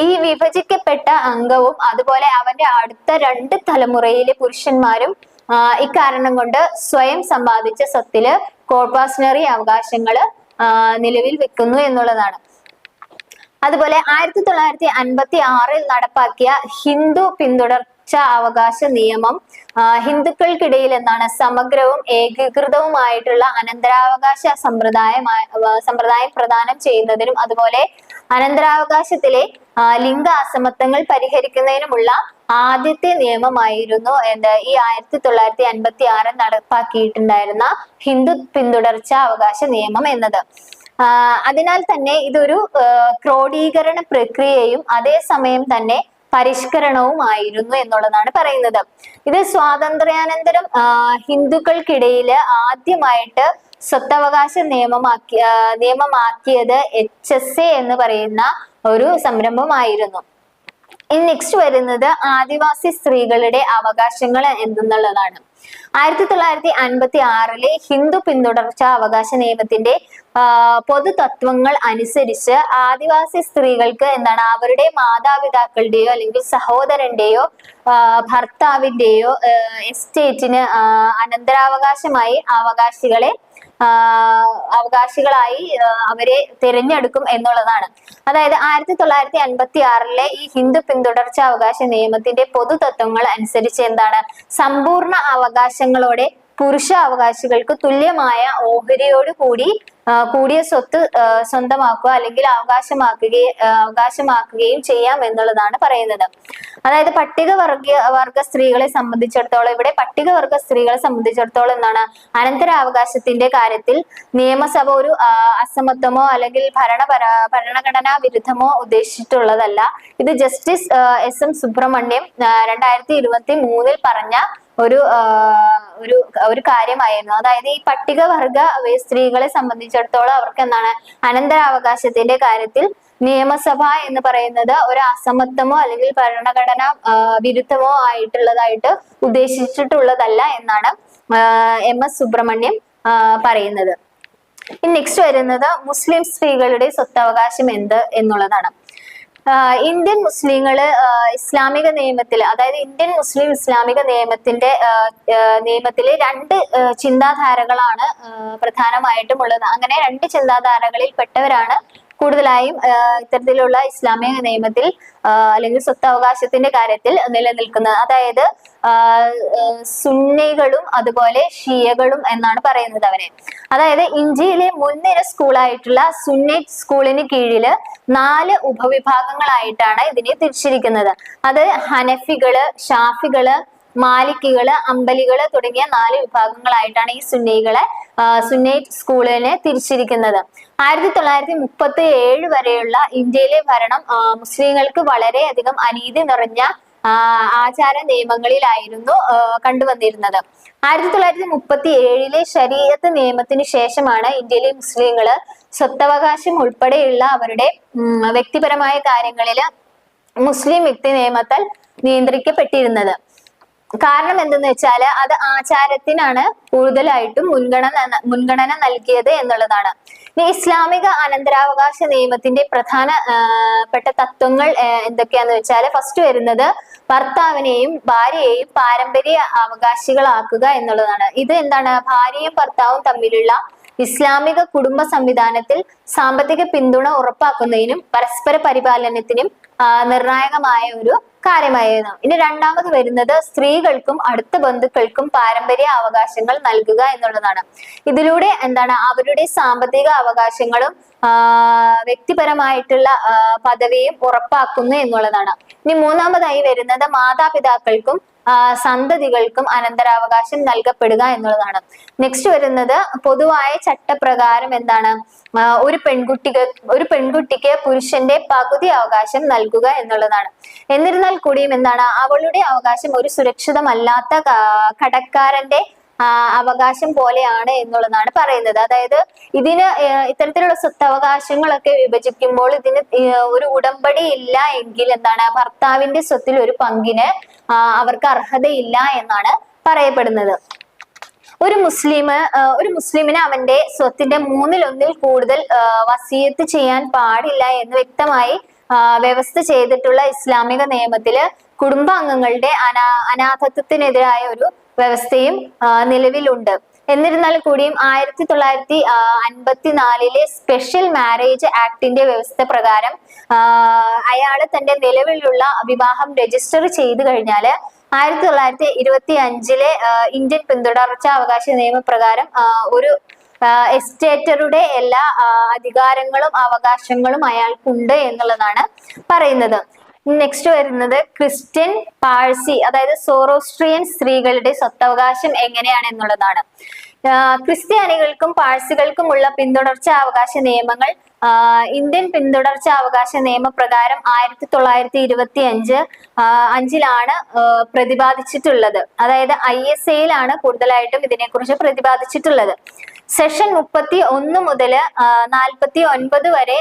ഈ വിഭജിക്കപ്പെട്ട അംഗവും അതുപോലെ അവന്റെ അടുത്ത 2 തലമുറയിലെ പുരുഷന്മാരും ഇക്കാരണം കൊണ്ട് സ്വയം സമ്പാദിച്ച സ്വത്തില് കോർപ്പാസനറി അവകാശങ്ങള് നിലവിൽ വെക്കുന്നു എന്നുള്ളതാണ്. അതുപോലെ 1956 നടപ്പാക്കിയ ഹിന്ദു പിന്തുടർച്ച അവകാശ നിയമം ഹിന്ദുക്കൾക്കിടയിൽ എന്താണ് സമഗ്രവും ഏകീകൃതവുമായിട്ടുള്ള അനന്തരാവകാശ സമ്പ്രദായം പ്രദാനം ചെയ്യുന്നതിനും അതുപോലെ അനന്തരാവകാശത്തിലെ ലിംഗ അസമത്വങ്ങൾ പരിഹരിക്കുന്നതിനുമുള്ള ആദ്യത്തെ നിയമമായിരുന്നു ഈ 1956 നടപ്പാക്കിയിട്ടുണ്ടായിരുന്ന ഹിന്ദു പിന്തുടർച്ച അവകാശ നിയമം എന്നത്. അതിനാൽ തന്നെ ഇതൊരു ക്രോഡീകരണ പ്രക്രിയയും അതേസമയം തന്നെ പരിഷ്കരണവുമായിരുന്നു എന്നുള്ളതാണ് പറയുന്നത്. ഇത് സ്വാതന്ത്ര്യാനന്തരം ഹിന്ദുക്കൾക്കിടയിൽ ആദ്യമായിട്ട് സ്വത്തവകാശ നിയമമാക്കിയത് HSA എന്ന് പറയുന്ന ഒരു സംരംഭമായിരുന്നു. ഇനി നെക്സ്റ്റ് വരുന്നത് ആദിവാസി സ്ത്രീകളുടെ അവകാശങ്ങൾ എന്തെന്നുള്ളതാണ്. 1956 ഹിന്ദു പിന്തുടർച്ചാ അവകാശ നിയമത്തിന്റെ പൊതു തത്വങ്ങൾ അനുസരിച്ച് ആദിവാസി സ്ത്രീകൾക്ക് എന്താണ് അവരുടെ മാതാപിതാക്കളുടെയോ അല്ലെങ്കിൽ സഹോദരന്റെയോ ഭർത്താവിന്റെയോ എസ്റ്റേറ്റിന് അനന്തരാവകാശമായി അവകാശികളായി അവരെ തിരഞ്ഞെടുക്കും എന്നുള്ളതാണ്. അതായത് 1956 ഈ ഹിന്ദു പിന്തുടർച്ചാ അവകാശ നിയമത്തിന്റെ പൊതു തത്വങ്ങൾ അനുസരിച്ച് എന്താണ് സമ്പൂർണ്ണ അവകാശങ്ങളോടെ പുരുഷ അവകാശികൾക്ക് തുല്യമായ ഓഹരിയോട് കൂടിയ സ്വത്ത് സ്വന്തമാക്കുക അല്ലെങ്കിൽ അവകാശമാക്കുകയും ചെയ്യാം എന്നുള്ളതാണ് പറയുന്നത്. അതായത് വർഗ സ്ത്രീകളെ സംബന്ധിച്ചിടത്തോളം ഇവിടെ പട്ടികവർഗ സ്ത്രീകളെ സംബന്ധിച്ചിടത്തോളം എന്താണ് അനന്തരാവകാശത്തിന്റെ കാര്യത്തിൽ നിയമസഭ ഒരു അസമത്വമോ അല്ലെങ്കിൽ ഭരണഘടനാ വിരുദ്ധമോ ഉദ്ദേശിച്ചിട്ടുള്ളതല്ല. ഇത് ജസ്റ്റിസ് SM സുബ്രഹ്മണ്യം 2023 പറഞ്ഞ ഒരു കാര്യമായിരുന്നു. അതായത് ഈ പട്ടികവർഗ സ്ത്രീകളെ സംബന്ധിച്ചിടത്തോളം അവർക്ക് എന്താണ് അനന്തരാവകാശത്തിന്റെ കാര്യത്തിൽ നിയമസഭ എന്ന് പറയുന്നത് ഒരു അസമത്വമോ അല്ലെങ്കിൽ ഭരണഘടന വിരുദ്ധമോ ആയിട്ടുള്ളതായിട്ട് ഉദ്ദേശിച്ചിട്ടുള്ളതല്ല എന്നാണ് MS സുബ്രഹ്മണ്യം പറയുന്നത്. ഇനി നെക്സ്റ്റ് വരുന്നത് മുസ്ലിം സ്ത്രീകളുടെ സ്വത്തവകാശം എന്നുള്ളതാണ്. ഇന്ത്യൻ മുസ്ലിങ്ങള് ഇസ്ലാമിക നിയമത്തിൽ, അതായത് ഇന്ത്യൻ മുസ്ലിം ഇസ്ലാമിക നിയമത്തിലെ രണ്ട് ചിന്താധാരകളാണ് പ്രധാനമായിട്ടും ഉള്ളത്. അങ്ങനെ രണ്ട് ചിന്താധാരകളിൽ പെട്ടവരാണ് കൂടുതലായും ഇത്തരത്തിലുള്ള ഇസ്ലാമിക നിയമത്തിൽ അല്ലെങ്കിൽ സ്വത്തവകാശത്തിന്റെ കാര്യത്തിൽ നിലനിൽക്കുന്നത്. അതായത് സുന്നികളും അതുപോലെ ഷിയകളും എന്നാണ് പറയുന്നത് അവരെ. അതായത് ഇന്ത്യയിലെ മുൻനിര സ്കൂളായിട്ടുള്ള സുന്നൈറ്റ് സ്കൂളിന് കീഴില് 4 ഉപവിഭാഗങ്ങളായിട്ടാണ് ഇതിനെ തിരിച്ചിരിക്കുന്നത്. അത് ഹനഫികള്, ഷാഫികള്, മാലിക്കികള്, അമ്പലികള് തുടങ്ങിയ 4 വിഭാഗങ്ങളായിട്ടാണ് ഈ സുന്നൈറ്റ് സ്കൂളിനെ തിരിച്ചിരിക്കുന്നത്. 1937 വരെയുള്ള ഇന്ത്യയിലെ ഭരണം മുസ്ലിങ്ങൾക്ക് വളരെയധികം അനീതി നിറഞ്ഞ ആചാര നിയമങ്ങളിലായിരുന്നു കണ്ടുവന്നിരുന്നത്. 1937 ശരീഅത്ത് നിയമത്തിന് ശേഷമാണ് ഇന്ത്യയിലെ മുസ്ലിങ്ങള് സ്വത്തവകാശം ഉൾപ്പെടെയുള്ള അവരുടെ വ്യക്തിപരമായ കാര്യങ്ങളില് മുസ്ലിം വ്യക്തി നിയമത്താൽ നിയന്ത്രിക്കപ്പെട്ടിരുന്നത്. കാരണം എന്തെന്ന് വെച്ചാൽ അത് ആചാരത്തിനാണ് കൂടുതലായിട്ടും മുൻഗണന നൽകിയത് എന്നുള്ളതാണ്. ഇനി ഇസ്ലാമിക അനന്തരാവകാശ നിയമത്തിന്റെ പ്രധാനപ്പെട്ട തത്വങ്ങൾ എന്തൊക്കെയാന്ന് വെച്ചാൽ ഫസ്റ്റ് വരുന്നത് ഭർത്താവിനെയും ഭാര്യയെയും പാരമ്പര്യ അവകാശികളാക്കുക എന്നുള്ളതാണ്. ഇത് എന്താണ് ഭാര്യയും ഭർത്താവും തമ്മിലുള്ള ഇസ്ലാമിക കുടുംബ സംവിധാനത്തിൽ സാമ്പത്തിക പിന്തുണ ഉറപ്പാക്കുന്നതിനും പരസ്പര പരിപാലനത്തിനും നിർണായകമായ ഒരു കാര്യമായിരുന്നു. ഇനി രണ്ടാമത് വരുന്നത് സ്ത്രീകൾക്കും അടുത്ത ബന്ധുക്കൾക്കും പാരമ്പര്യ അവകാശങ്ങൾ നൽകുക എന്നുള്ളതാണ്. ഇതിലൂടെ എന്താണ് അവരുടെ സാമ്പത്തിക അവകാശങ്ങളും വ്യക്തിപരമായിട്ടുള്ള പദവിയും ഉറപ്പാക്കുന്നു എന്നുള്ളതാണ്. ഇനി മൂന്നാമതായി വരുന്നത് മാതാപിതാക്കൾക്കും സന്തതികൾക്കും അനന്തരാവകാശം നൽകപ്പെടുക എന്നുള്ളതാണ്. നെക്സ്റ്റ് വരുന്നത് പൊതുവായ ചട്ടപ്രകാരം എന്താണ് ഒരു പെൺകുട്ടിക്ക് പുരുഷന്റെ പകുതി അവകാശം നൽകുക എന്നുള്ളതാണ്. എന്നിരുന്നാൽ കൂടിയും എന്താണ് അവളുടെ അവകാശം ഒരു സുരക്ഷിതമല്ലാത്ത കടക്കാരന്റെ അവകാശം പോലെയാണ് എന്നുള്ളതാണ് പറയുന്നത്. അതായത് ഇത്തരത്തിലുള്ള സ്വത്തവകാശങ്ങളൊക്കെ വിഭജിക്കുമ്പോൾ ഇതിന് ഒരു ഉടമ്പടി ഇല്ല എങ്കിൽ എന്താണ് ഭർത്താവിന്റെ സ്വത്തിൽ ഒരു പങ്കിന് അവർക്ക് അർഹതയില്ല എന്നാണ് പറയപ്പെടുന്നത്. ഒരു മുസ്ലിമിന് അവന്റെ സ്വത്തിന്റെ 1/3 കൂടുതൽ വസിയത്ത് ചെയ്യാൻ പാടില്ല എന്ന് വ്യക്തമായി വ്യവസ്ഥ ചെയ്തിട്ടുള്ള ഇസ്ലാമിക നിയമത്തില് കുടുംബാംഗങ്ങളുടെ അനാഥത്വത്തിനെതിരായ ഒരു വ്യവസ്ഥയും നിലവിലുണ്ട്. എന്നിരുന്നാൽ കൂടിയും 1954 സ്പെഷ്യൽ മാരേജ് ആക്ടിന്റെ വ്യവസ്ഥ പ്രകാരം അയാള് തന്റെ നിലവിലുള്ള വിവാഹം രജിസ്റ്റർ ചെയ്തു കഴിഞ്ഞാല് 1925 ഇന്ത്യൻ പിന്തുടർച്ചാ അവകാശ നിയമപ്രകാരം ഒരു എസ്റ്റേറ്ററുടെ എല്ലാ അധികാരങ്ങളും അവകാശങ്ങളും അയാൾക്കുണ്ട് എന്നുള്ളതാണ് പറയുന്നത്. നെക്സ്റ്റ് വരുന്നത് ക്രിസ്ത്യൻ, പാഴ്സി അതായത് സോറോസ്ട്രിയൻ സ്ത്രീകളുടെ സ്വത്തവകാശം എങ്ങനെയാണ് എന്നുള്ളതാണ്. ക്രിസ്ത്യാനികൾക്കും പാഴ്സികൾക്കുമുള്ള പിന്തുടർച്ചാ അവകാശ നിയമങ്ങൾ ഇന്ത്യൻ പിന്തുടർച്ചാ അവകാശ നിയമപ്രകാരം 1925 പ്രതിപാദിച്ചിട്ടുള്ളത്. അതായത് ISA കൂടുതലായിട്ടും ഇതിനെക്കുറിച്ച് പ്രതിപാദിച്ചിട്ടുള്ളത്. സെഷൻ 31 മുതൽ 49 വരെ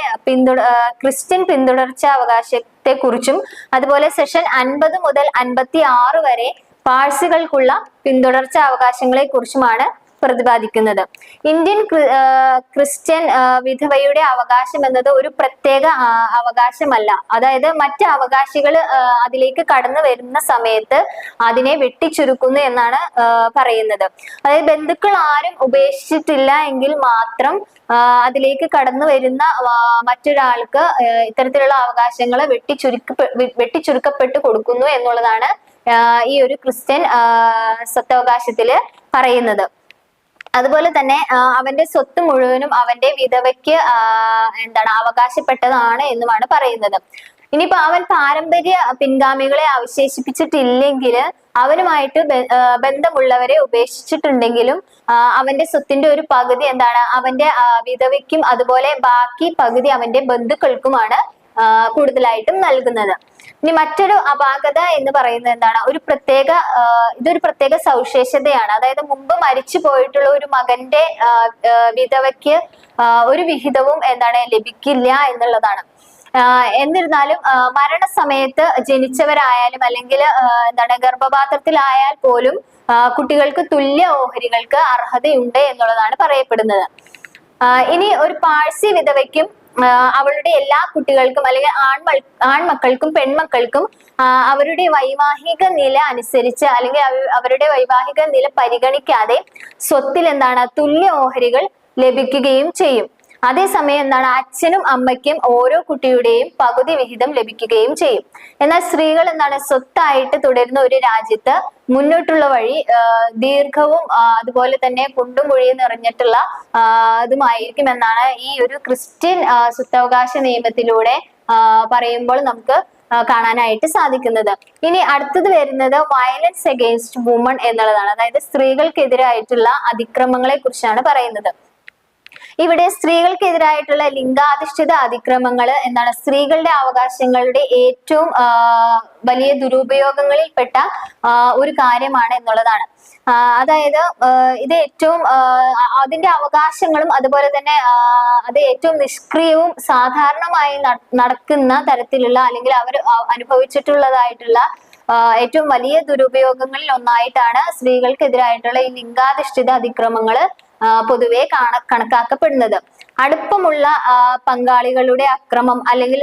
ക്രിസ്ത്യൻ പിന്തുടർച്ചാ അവകാശത്തെ കുറിച്ചും അതുപോലെ സെഷൻ 50 മുതൽ 56 വരെ പാഴ്സികൾക്കുള്ള പിന്തുടർച്ച അവകാശങ്ങളെ കുറിച്ചുമാണ് പ്രതിപാദിക്കുന്നത്. ഇന്ത്യൻ ക്രിസ്ത്യൻ വിധവയുടെ അവകാശം എന്നത് ഒരു പ്രത്യേക അവകാശമല്ല. അതായത് മറ്റ് അവകാശികൾ അതിലേക്ക് കടന്നു വരുന്ന സമയത്ത് അതിനെ വെട്ടിച്ചുരുക്കുന്നു എന്നാണ് പറയുന്നത്. അതായത് ബന്ധുക്കൾ ആരും ഉപേക്ഷിച്ചിട്ടില്ല എങ്കിൽ മാത്രം അതിലേക്ക് കടന്നു വരുന്ന മറ്റൊരാൾക്ക് ഇത്തരത്തിലുള്ള അവകാശങ്ങൾ വെട്ടിച്ചുരുക്കപ്പെട്ടു കൊടുക്കുന്നു എന്നുള്ളതാണ് ഈ ഒരു ക്രിസ്ത്യൻ സ്വത്തവകാശത്തില് പറയുന്നത്. അതുപോലെ തന്നെ അവന്റെ സ്വത്ത് മുഴുവനും അവന്റെ വിധവയ്ക്ക് അവകാശപ്പെട്ടതാണ് എന്നുമാണ് പറയുന്നത്. ഇനിയിപ്പോ അവൻ പാരമ്പര്യ പിൻഗാമികളെ അവശേഷിപ്പിച്ചിട്ടില്ലെങ്കിൽ അവനുമായിട്ട് ബന്ധമുള്ളവരെ ഉപേക്ഷിച്ചിട്ടുണ്ടെങ്കിലും അവന്റെ സ്വത്തിന്റെ ഒരു പകുതി അവന്റെ വിധവയ്ക്കും അതുപോലെ ബാക്കി പകുതി അവന്റെ ബന്ധുക്കൾക്കുമാണ് കൂടുതലായിട്ടും നൽകുന്നത്. ഇനി മറ്റൊരു അപാകത എന്ന് പറയുന്നത് ഇതൊരു പ്രത്യേക സവിശേഷതയാണ്. അതായത് മുമ്പ് മരിച്ചു പോയിട്ടുള്ള ഒരു മകന്റെ വിധവയ്ക്ക് ഒരു വിഹിതവും ലഭിക്കില്ല എന്നുള്ളതാണ്. എന്നിരുന്നാലും മരണസമയത്ത് ജനിച്ചവരായാലും അല്ലെങ്കിൽ ഗർഭപാത്രത്തിലായാൽ പോലും കുട്ടികൾക്ക് തുല്യ ഓഹരികൾക്ക് അർഹതയുണ്ട് എന്നുള്ളതാണ് പറയപ്പെടുന്നത്. ഇനി ഒരു പാഴ്സി വിധവയ്ക്കും അവളുടെ എല്ലാ കുട്ടികൾക്കും അല്ലെങ്കിൽ ആൺമക്കൾക്കും പെൺമക്കൾക്കും അവരുടെ വൈവാഹിക നില അനുസരിച്ച് അല്ലെങ്കിൽ അവരുടെ വൈവാഹിക നില പരിഗണിക്കാതെ സ്വത്തിൽ തുല്യ ഓഹരികൾ ലഭിക്കുകയും ചെയ്യും. അതേസമയം അച്ഛനും അമ്മയ്ക്കും ഓരോ കുട്ടിയുടെയും പകുതി വിഹിതം ലഭിക്കുകയും ചെയ്യും. എന്നാൽ സ്ത്രീകൾ സ്വത്തായിട്ട് തുടരുന്ന ഒരു രാജ്യത്ത് മുന്നോട്ടുള്ള വഴി ദീർഘവും അതുപോലെ തന്നെ കുണ്ടും കുഴിയും നിറഞ്ഞിട്ടുള്ള അതുമായിരിക്കും എന്നാണ് ഈ ഒരു ക്രിസ്ത്യൻ സ്വത്തവകാശ നിയമത്തിലൂടെ പറയുമ്പോൾ നമുക്ക് കാണാനായിട്ട് സാധിക്കുന്നത്. ഇനി അടുത്തത് വരുന്നത് വയലൻസ് അഗെയിൻസ്റ്റ് വുമൺ എന്നുള്ളതാണ്. അതായത് സ്ത്രീകൾക്കെതിരായിട്ടുള്ള അതിക്രമങ്ങളെ കുറിച്ചാണ് പറയുന്നത്. ഇവിടെ സ്ത്രീകൾക്കെതിരായിട്ടുള്ള ലിംഗാധിഷ്ഠിത അതിക്രമങ്ങൾ സ്ത്രീകളുടെ അവകാശങ്ങളുടെ ഏറ്റവും വലിയ ദുരുപയോഗങ്ങളിൽപ്പെട്ട ഒരു കാര്യമാണ് എന്നുള്ളതാണ്. അതായത് ഇത് ഏറ്റവും അതിന്റെ അവകാശങ്ങളും അതുപോലെ തന്നെ അത് ഏറ്റവും നിഷ്ക്രിയവും സാധാരണമായി നടക്കുന്ന തരത്തിലുള്ള അല്ലെങ്കിൽ അവർ അനുഭവിച്ചിട്ടുള്ളതായിട്ടുള്ള ഏറ്റവും വലിയ ദുരുപയോഗങ്ങളിൽ ഒന്നായിട്ടാണ് സ്ത്രീകൾക്കെതിരായിട്ടുള്ള ഈ ലിംഗാധിഷ്ഠിത അതിക്രമങ്ങള് പൊതുവെ കണക്കാക്കപ്പെടുന്നത്. അടുപ്പമുള്ള പങ്കാളികളുടെ അക്രമം അല്ലെങ്കിൽ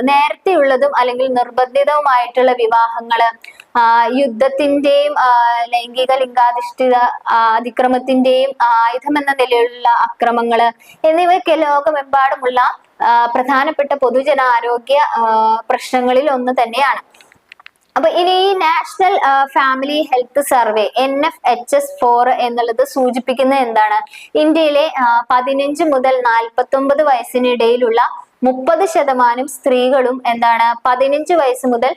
നേരത്തെയുള്ളതും അല്ലെങ്കിൽ നിർബന്ധിതവുമായിട്ടുള്ള വിവാഹങ്ങള്, യുദ്ധത്തിന്റെയും ലിംഗാധിഷ്ഠിത അതിക്രമത്തിന്റെയും ആയുധം എന്ന നിലയിലുള്ള അക്രമങ്ങള് എന്നിവയൊക്കെ ലോകമെമ്പാടുമുള്ള പ്രധാനപ്പെട്ട പൊതുജനാരോഗ്യ പ്രശ്നങ്ങളിൽ ഒന്ന് തന്നെയാണ്. അപ്പൊ ഇനി ഈ national family health survey NFHS4 എന്നുള്ളത് സൂചിപ്പിക്കുന്നത് എന്താണ്? ഇന്ത്യയിലെ 15 മുതൽ 49 വയസ്സിനിടയിലുള്ള 30% സ്ത്രീകളും 15 വയസ്സ് മുതൽ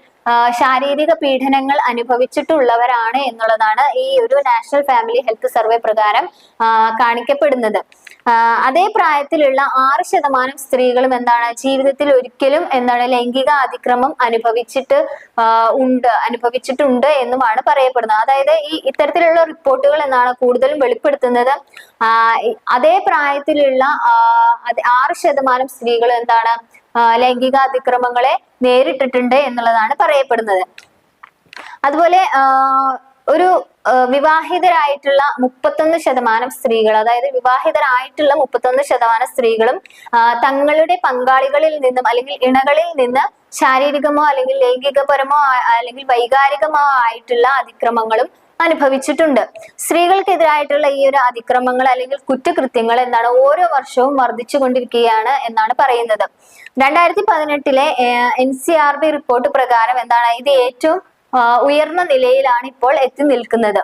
ശാരീരിക പീഡനങ്ങൾ അനുഭവിച്ചിട്ടുള്ളവരാണ് എന്നുള്ളതാണ് ഈ ഒരു നാഷണൽ ഫാമിലി ഹെൽത്ത് സർവേ പ്രകാരം കാണിക്കപ്പെടുന്നത്. അതേ പ്രായത്തിലുള്ള 6% സ്ത്രീകളും ജീവിതത്തിൽ ഒരിക്കലും ലൈംഗിക അതിക്രമം അനുഭവിച്ചിട്ടുണ്ട് എന്നുമാണ് പറയപ്പെടുന്നത്. അതായത് ഇത്തരത്തിലുള്ള റിപ്പോർട്ടുകൾ കൂടുതലും വെളിപ്പെടുത്തുന്നത് അതേ പ്രായത്തിലുള്ള 6% സ്ത്രീകൾ ലൈംഗിക അതിക്രമങ്ങളെ നേരിട്ടിട്ടുണ്ട് എന്നുള്ളതാണ് പറയപ്പെടുന്നത്. അതുപോലെ ഒരു വിവാഹിതരായിട്ടുള്ള 31% സ്ത്രീകൾ, അതായത് വിവാഹിതരായിട്ടുള്ള 31% സ്ത്രീകളും തങ്ങളുടെ പങ്കാളികളിൽ നിന്നും അല്ലെങ്കിൽ ഇണകളിൽ നിന്ന് ശാരീരികമോ അല്ലെങ്കിൽ ലൈംഗികപരമോ അല്ലെങ്കിൽ വൈകാരികമോ ആയിട്ടുള്ള അതിക്രമങ്ങളും അനുഭവിച്ചിട്ടുണ്ട്. സ്ത്രീകൾക്കെതിരായിട്ടുള്ള ഈ ഒരു അതിക്രമങ്ങൾ അല്ലെങ്കിൽ കുറ്റകൃത്യങ്ങൾ ഓരോ വർഷവും വർദ്ധിച്ചുകൊണ്ടിരിക്കുകയാണ് എന്നാണ് പറയുന്നത്. 2018 NCRB റിപ്പോർട്ട് പ്രകാരം ഇത് ഏറ്റവും ഉയർന്ന നിലയിലാണ് ഇപ്പോൾ എത്തി നിൽക്കുന്നത്.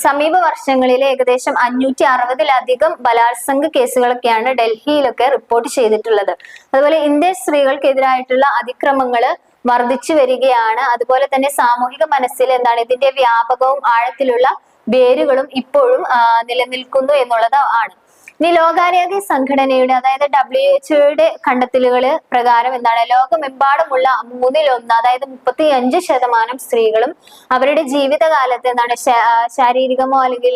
സമീപ വർഷങ്ങളിലെ ഏകദേശം 560-ലധികം ബലാത്സംഗ കേസുകളൊക്കെയാണ് ഡൽഹിയിലൊക്കെ റിപ്പോർട്ട് ചെയ്തിട്ടുള്ളത്. അതുപോലെ ഇന്ത്യൻ സ്ത്രീകൾക്കെതിരായിട്ടുള്ള അതിക്രമങ്ങള് വർദ്ധിച്ചു വരികയാണ്. അതുപോലെ തന്നെ സാമൂഹിക മനസ്സിൽ ഇതിന്റെ വ്യാപകവും ആഴത്തിലുള്ള വേരുകളും ഇപ്പോഴും നിലനിൽക്കുന്നു എന്നുള്ളത് ആണ്. ഇനി ലോകാരോഗ്യ സംഘടനയുടെ അതായത് WHO കണ്ടെത്തലുകള് പ്രകാരം ലോകമെമ്പാടുമുള്ള 1/3 അതായത് 35% സ്ത്രീകളും അവരുടെ ജീവിതകാലത്ത് ശാരീരികമോ അല്ലെങ്കിൽ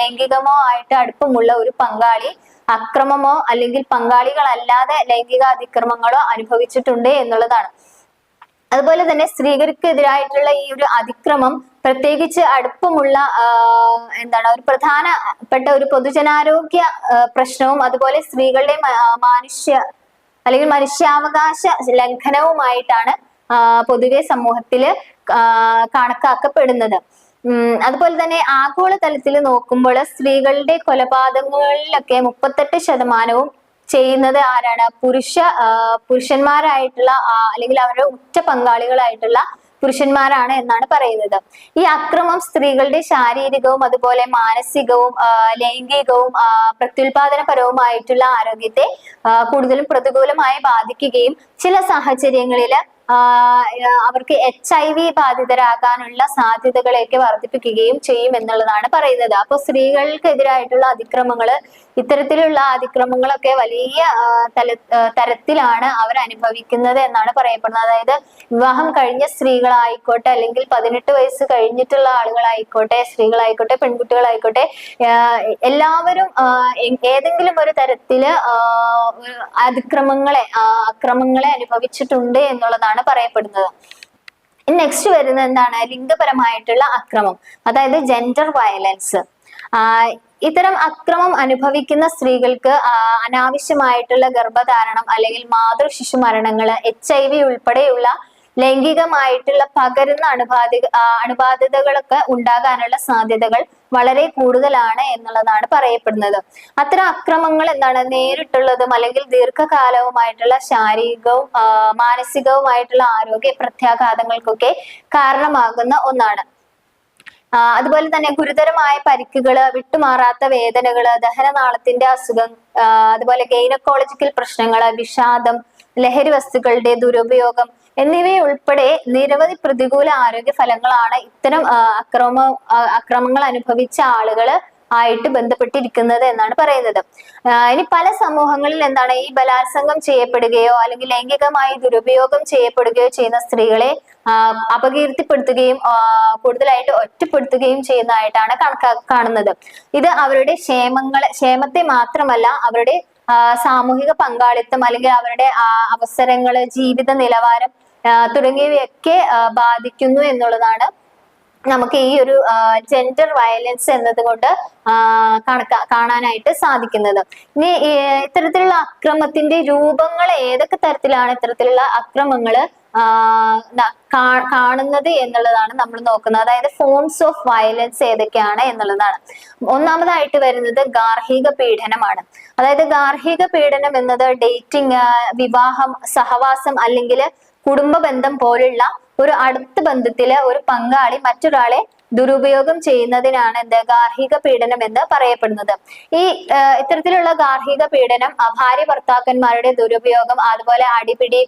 ലൈംഗികമോ ആയിട്ട് അടുപ്പമുള്ള ഒരു പങ്കാളി അക്രമമോ അല്ലെങ്കിൽ പങ്കാളികളല്ലാതെ ലൈംഗിക അതിക്രമങ്ങളോ അനുഭവിച്ചിട്ടുണ്ട് എന്നുള്ളതാണ്. അതുപോലെ തന്നെ സ്ത്രീകൾക്കെതിരായിട്ടുള്ള ഈ ഒരു അതിക്രമം പ്രത്യേകിച്ച് അടുപ്പമുള്ള ഒരു പ്രധാനപ്പെട്ട ഒരു പൊതുജനാരോഗ്യ പ്രശ്നവും അതുപോലെ സ്ത്രീകളുടെ അല്ലെങ്കിൽ മനുഷ്യാവകാശ ലംഘനവുമായിട്ടാണ് പൊതുവെ സമൂഹത്തില് കണക്കാക്കപ്പെടുന്നത്. അതുപോലെ തന്നെ ആഗോളതലത്തിൽ നോക്കുമ്പോൾ സ്ത്രീകളുടെ കൊലപാതകങ്ങളിലൊക്കെ 38% ചെയ്യുന്നത് ആരാണ്? പുരുഷന്മാരായിട്ടുള്ള അല്ലെങ്കിൽ അവരുടെ ഉറ്റ പങ്കാളികളായിട്ടുള്ള പുരുഷന്മാരാണ് എന്നാണ് പറയുന്നത്. ഈ അക്രമം സ്ത്രീകളുടെ ശാരീരികവും അതുപോലെ മാനസികവും ലൈംഗികവും പ്രത്യുൽപാദനപരവുമായിട്ടുള്ള ആരോഗ്യത്തെ കൂടുതലും പ്രതികൂലമായി ബാധിക്കുകയും ചില സാഹചര്യങ്ങളിൽ അവർക്ക് HIV ബാധിതരാകാനുള്ള സാധ്യതകളെയൊക്കെ വർദ്ധിപ്പിക്കുകയും ചെയ്യും എന്നുള്ളതാണ് പറയുന്നത്. അപ്പോൾ സ്ത്രീകൾക്കെതിരായിട്ടുള്ള ഇത്തരത്തിലുള്ള അതിക്രമങ്ങളൊക്കെ വലിയ തരത്തിലാണ് അവർ അനുഭവിക്കുന്നത് എന്നാണ് പറയപ്പെടുന്നത്. അതായത് വിവാഹം കഴിഞ്ഞ സ്ത്രീകളായിക്കോട്ടെ അല്ലെങ്കിൽ 18 വയസ്സ് കഴിഞ്ഞിട്ടുള്ള ആളുകളായിക്കോട്ടെ, സ്ത്രീകളായിക്കോട്ടെ, പെൺകുട്ടികളായിക്കോട്ടെ, എല്ലാവരും ഏതെങ്കിലും ഒരു തരത്തില് അക്രമങ്ങളെ അനുഭവിച്ചിട്ടുണ്ട് എന്നുള്ളതാണ് പറയപ്പെടുന്നത്. നെക്സ്റ്റ് വരുന്നത് എന്താണ്? ലിംഗപരമായിട്ടുള്ള അക്രമം, അതായത് ജെൻഡർ വയലൻസ്. ഇത്തരം അക്രമം അനുഭവിക്കുന്ന സ്ത്രീകൾക്ക് അനാവശ്യമായിട്ടുള്ള ഗർഭധാരണം അല്ലെങ്കിൽ മാതൃശിശു മരണങ്ങള്, HIV ഉൾപ്പെടെയുള്ള ലൈംഗികമായിട്ടുള്ള പകരുന്ന അണുബാധിതകളൊക്കെ ഉണ്ടാകാനുള്ള സാധ്യതകൾ വളരെ കൂടുതലാണ് എന്നുള്ളതാണ് പറയപ്പെടുന്നത്. അത്തരം അക്രമങ്ങൾ നേരിട്ടുള്ളതും അല്ലെങ്കിൽ ദീർഘകാലവുമായിട്ടുള്ള ശാരീരികവും മാനസികവുമായിട്ടുള്ള ആരോഗ്യ പ്രത്യാഘാതങ്ങൾക്കൊക്കെ കാരണമാകുന്ന ഒന്നാണ്. അതുപോലെ തന്നെ ഗുരുതരമായ പരിക്കുകള്, വിട്ടുമാറാത്ത വേദനകള്, ദഹനനാളത്തിന്റെ അസുഖം, അതുപോലെ ഗൈനക്കോളജിക്കൽ പ്രശ്നങ്ങള്, വിഷാദം, ലഹരി വസ്തുക്കളുടെ ദുരുപയോഗം എന്നിവയുൾപ്പെടെ നിരവധി പ്രതികൂല ആരോഗ്യ ഫലങ്ങളാണ് ഇത്തരം അക്രമങ്ങൾ അനുഭവിച്ച ആളുകള് ആയിട്ട് ബന്ധപ്പെട്ടിരിക്കുന്നത് എന്നാണ് പറയുന്നത്. ഇനി പല സമൂഹങ്ങളിൽ ഈ ബലാത്സംഗം ചെയ്യപ്പെടുകയോ അല്ലെങ്കിൽ ലൈംഗികമായി ദുരുപയോഗം ചെയ്യപ്പെടുകയോ ചെയ്യുന്ന സ്ത്രീകളെ അപകീർത്തിപ്പെടുത്തുകയും കൂടുതലായിട്ട് ഒറ്റപ്പെടുത്തുകയും ചെയ്യുന്നതായിട്ടാണ് കാണുന്നത്. ഇത് അവരുടെ ക്ഷേമത്തെ മാത്രമല്ല അവരുടെ സാമൂഹിക പങ്കാളിത്തം അല്ലെങ്കിൽ അവരുടെ അവസരങ്ങള്, ജീവിത നിലവാരം തുടങ്ങിയവയൊക്കെ ബാധിക്കുന്നു എന്നുള്ളതാണ് നമുക്ക് ഈ ഒരു ജെൻഡർ വയലൻസ് എന്നതുകൊണ്ട് കാണാനായിട്ട് സാധിക്കുന്നത്. ഇനി ഇത്തരത്തിലുള്ള അക്രമത്തിന്റെ രൂപങ്ങൾ ഏതൊക്കെ തരത്തിലാണ് ഇത്തരത്തിലുള്ള അക്രമങ്ങള് കാണുന്നത് എന്നുള്ളതാണ് നമ്മൾ നോക്കുന്നത്. അതായത് ഫോംസ് ഓഫ് വയലൻസ് ഏതൊക്കെയാണ് എന്നുള്ളതാണ്. ഒന്നാമതായിട്ട് വരുന്നത് ഗാർഹിക പീഡനമാണ്. അതായത് ഗാർഹിക പീഡനം എന്നത് ഡേറ്റിംഗ്, വിവാഹം, സഹവാസം അല്ലെങ്കിൽ കുടുംബ ബന്ധം പോലുള്ള ഒരു അടുത്ത ബന്ധത്തില് ഒരു പങ്കാളി മറ്റൊരാളെ ദുരുപയോഗം ചെയ്യുന്നതിനാണ് ഗാർഹിക പീഡനം എന്ന് പറയപ്പെടുന്നത്. ഇത്തരത്തിലുള്ള ഗാർഹിക പീഡനം ഭാര്യ ഭർത്താക്കന്മാരുടെ ദുരുപയോഗം, അതുപോലെ അടിപിടി,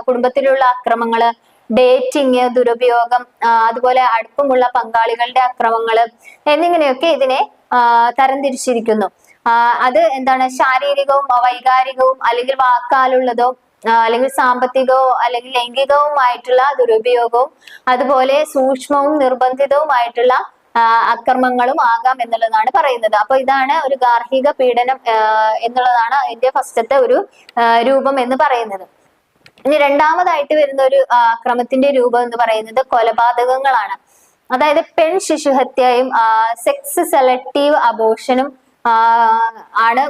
കുടുംബത്തിലുള്ള അക്രമങ്ങള്, ഡേറ്റിംഗ്, ദുരുപയോഗം, അതുപോലെ അടുപ്പമുള്ള പങ്കാളികളുടെ അക്രമങ്ങള് എന്നിങ്ങനെയൊക്കെ ഇതിനെ തരംതിരിച്ചിരിക്കുന്നു. അത് ശാരീരികവും വൈകാരികവും അല്ലെങ്കിൽ വാക്കാലുള്ളതോ അല്ലെങ്കിൽ സാമ്പത്തികവും അല്ലെങ്കിൽ ലൈംഗികവുമായിട്ടുള്ള ദുരുപയോഗവും അതുപോലെ സൂക്ഷ്മവും നിർബന്ധിതവുമായിട്ടുള്ള അക്രമങ്ങളും ആകാം എന്നുള്ളതാണ് പറയുന്നത്. അപ്പൊ ഇതാണ് ഒരു ഗാർഹിക പീഡനം എന്നുള്ളതാണ് അതിന്റെ ഫസ്റ്റത്തെ ഒരു രൂപം എന്ന് പറയുന്നത്. ഇനി രണ്ടാമതായിട്ട് വരുന്ന ഒരു അക്രമത്തിന്റെ രൂപം എന്ന് പറയുന്നത് കൊലപാതകങ്ങളാണ്. അതായത് പെൺ ശിശുഹത്യയും സെക്സ് സെലക്റ്റീവ് അബോർഷനും ആണ്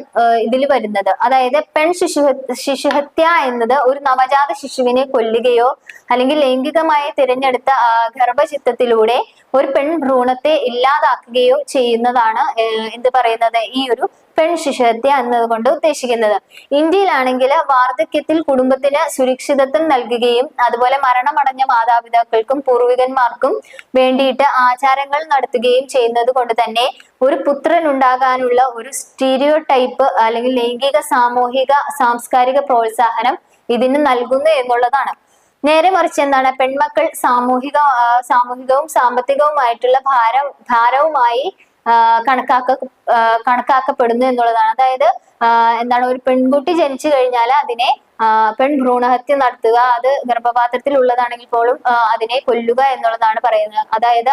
ഇതിൽ വരുന്നത്. അതായത് പെൺ ശിശുഹത്യ എന്നത് ഒരു നവജാത ശിശുവിനെ കൊല്ലുകയോ അല്ലെങ്കിൽ ലൈംഗികമായി തിരഞ്ഞെടുത്ത ഗർഭചിത്തത്തിലൂടെ ഒരു പെൺ ഭ്രൂണത്തെ ഇല്ലാതാക്കുകയോ ചെയ്യുന്നതാണ് ഈ ഒരു പെൺ ശിശുഹത്യ എന്നതുകൊണ്ട് ഉദ്ദേശിക്കുന്നത്. ഇന്ത്യയിലാണെങ്കിൽ വാർദ്ധക്യത്തിൽ കുടുംബത്തിന് സുരക്ഷിതത്വം നൽകുകയും അതുപോലെ മരണമടഞ്ഞ മാതാപിതാക്കൾക്കും പൂർവികന്മാർക്കും വേണ്ടിയിട്ട് ആചാരങ്ങൾ നടത്തുകയും ചെയ്യുന്നത് കൊണ്ട് തന്നെ ഒരു പുത്രൻ ഉണ്ടാകാനുള്ള ഒരു സ്റ്റീരിയോ ടൈപ്പ് അല്ലെങ്കിൽ ലൈംഗിക സാമൂഹിക സാംസ്കാരിക പ്രോത്സാഹനം ഇതിന് നൽകുന്നു എന്നുള്ളതാണ്. നേരെ മറിച്ച് പെൺമക്കൾ സാമൂഹികവും സാമ്പത്തികവുമായിട്ടുള്ള ഭാരവുമായി കണക്കാക്കപ്പെടുന്നു എന്നുള്ളതാണ്. അതായത് ഒരു പെൺകുട്ടി ജനിച്ചു കഴിഞ്ഞാൽ അതിനെ പെൺഭ്രൂണഹത്യ നടത്തുക, അത് ഗർഭപാത്രത്തിൽ ഉള്ളതാണെങ്കിൽ പോലും അതിനെ കൊല്ലുക എന്നുള്ളതാണ് പറയുന്നത്. അതായത്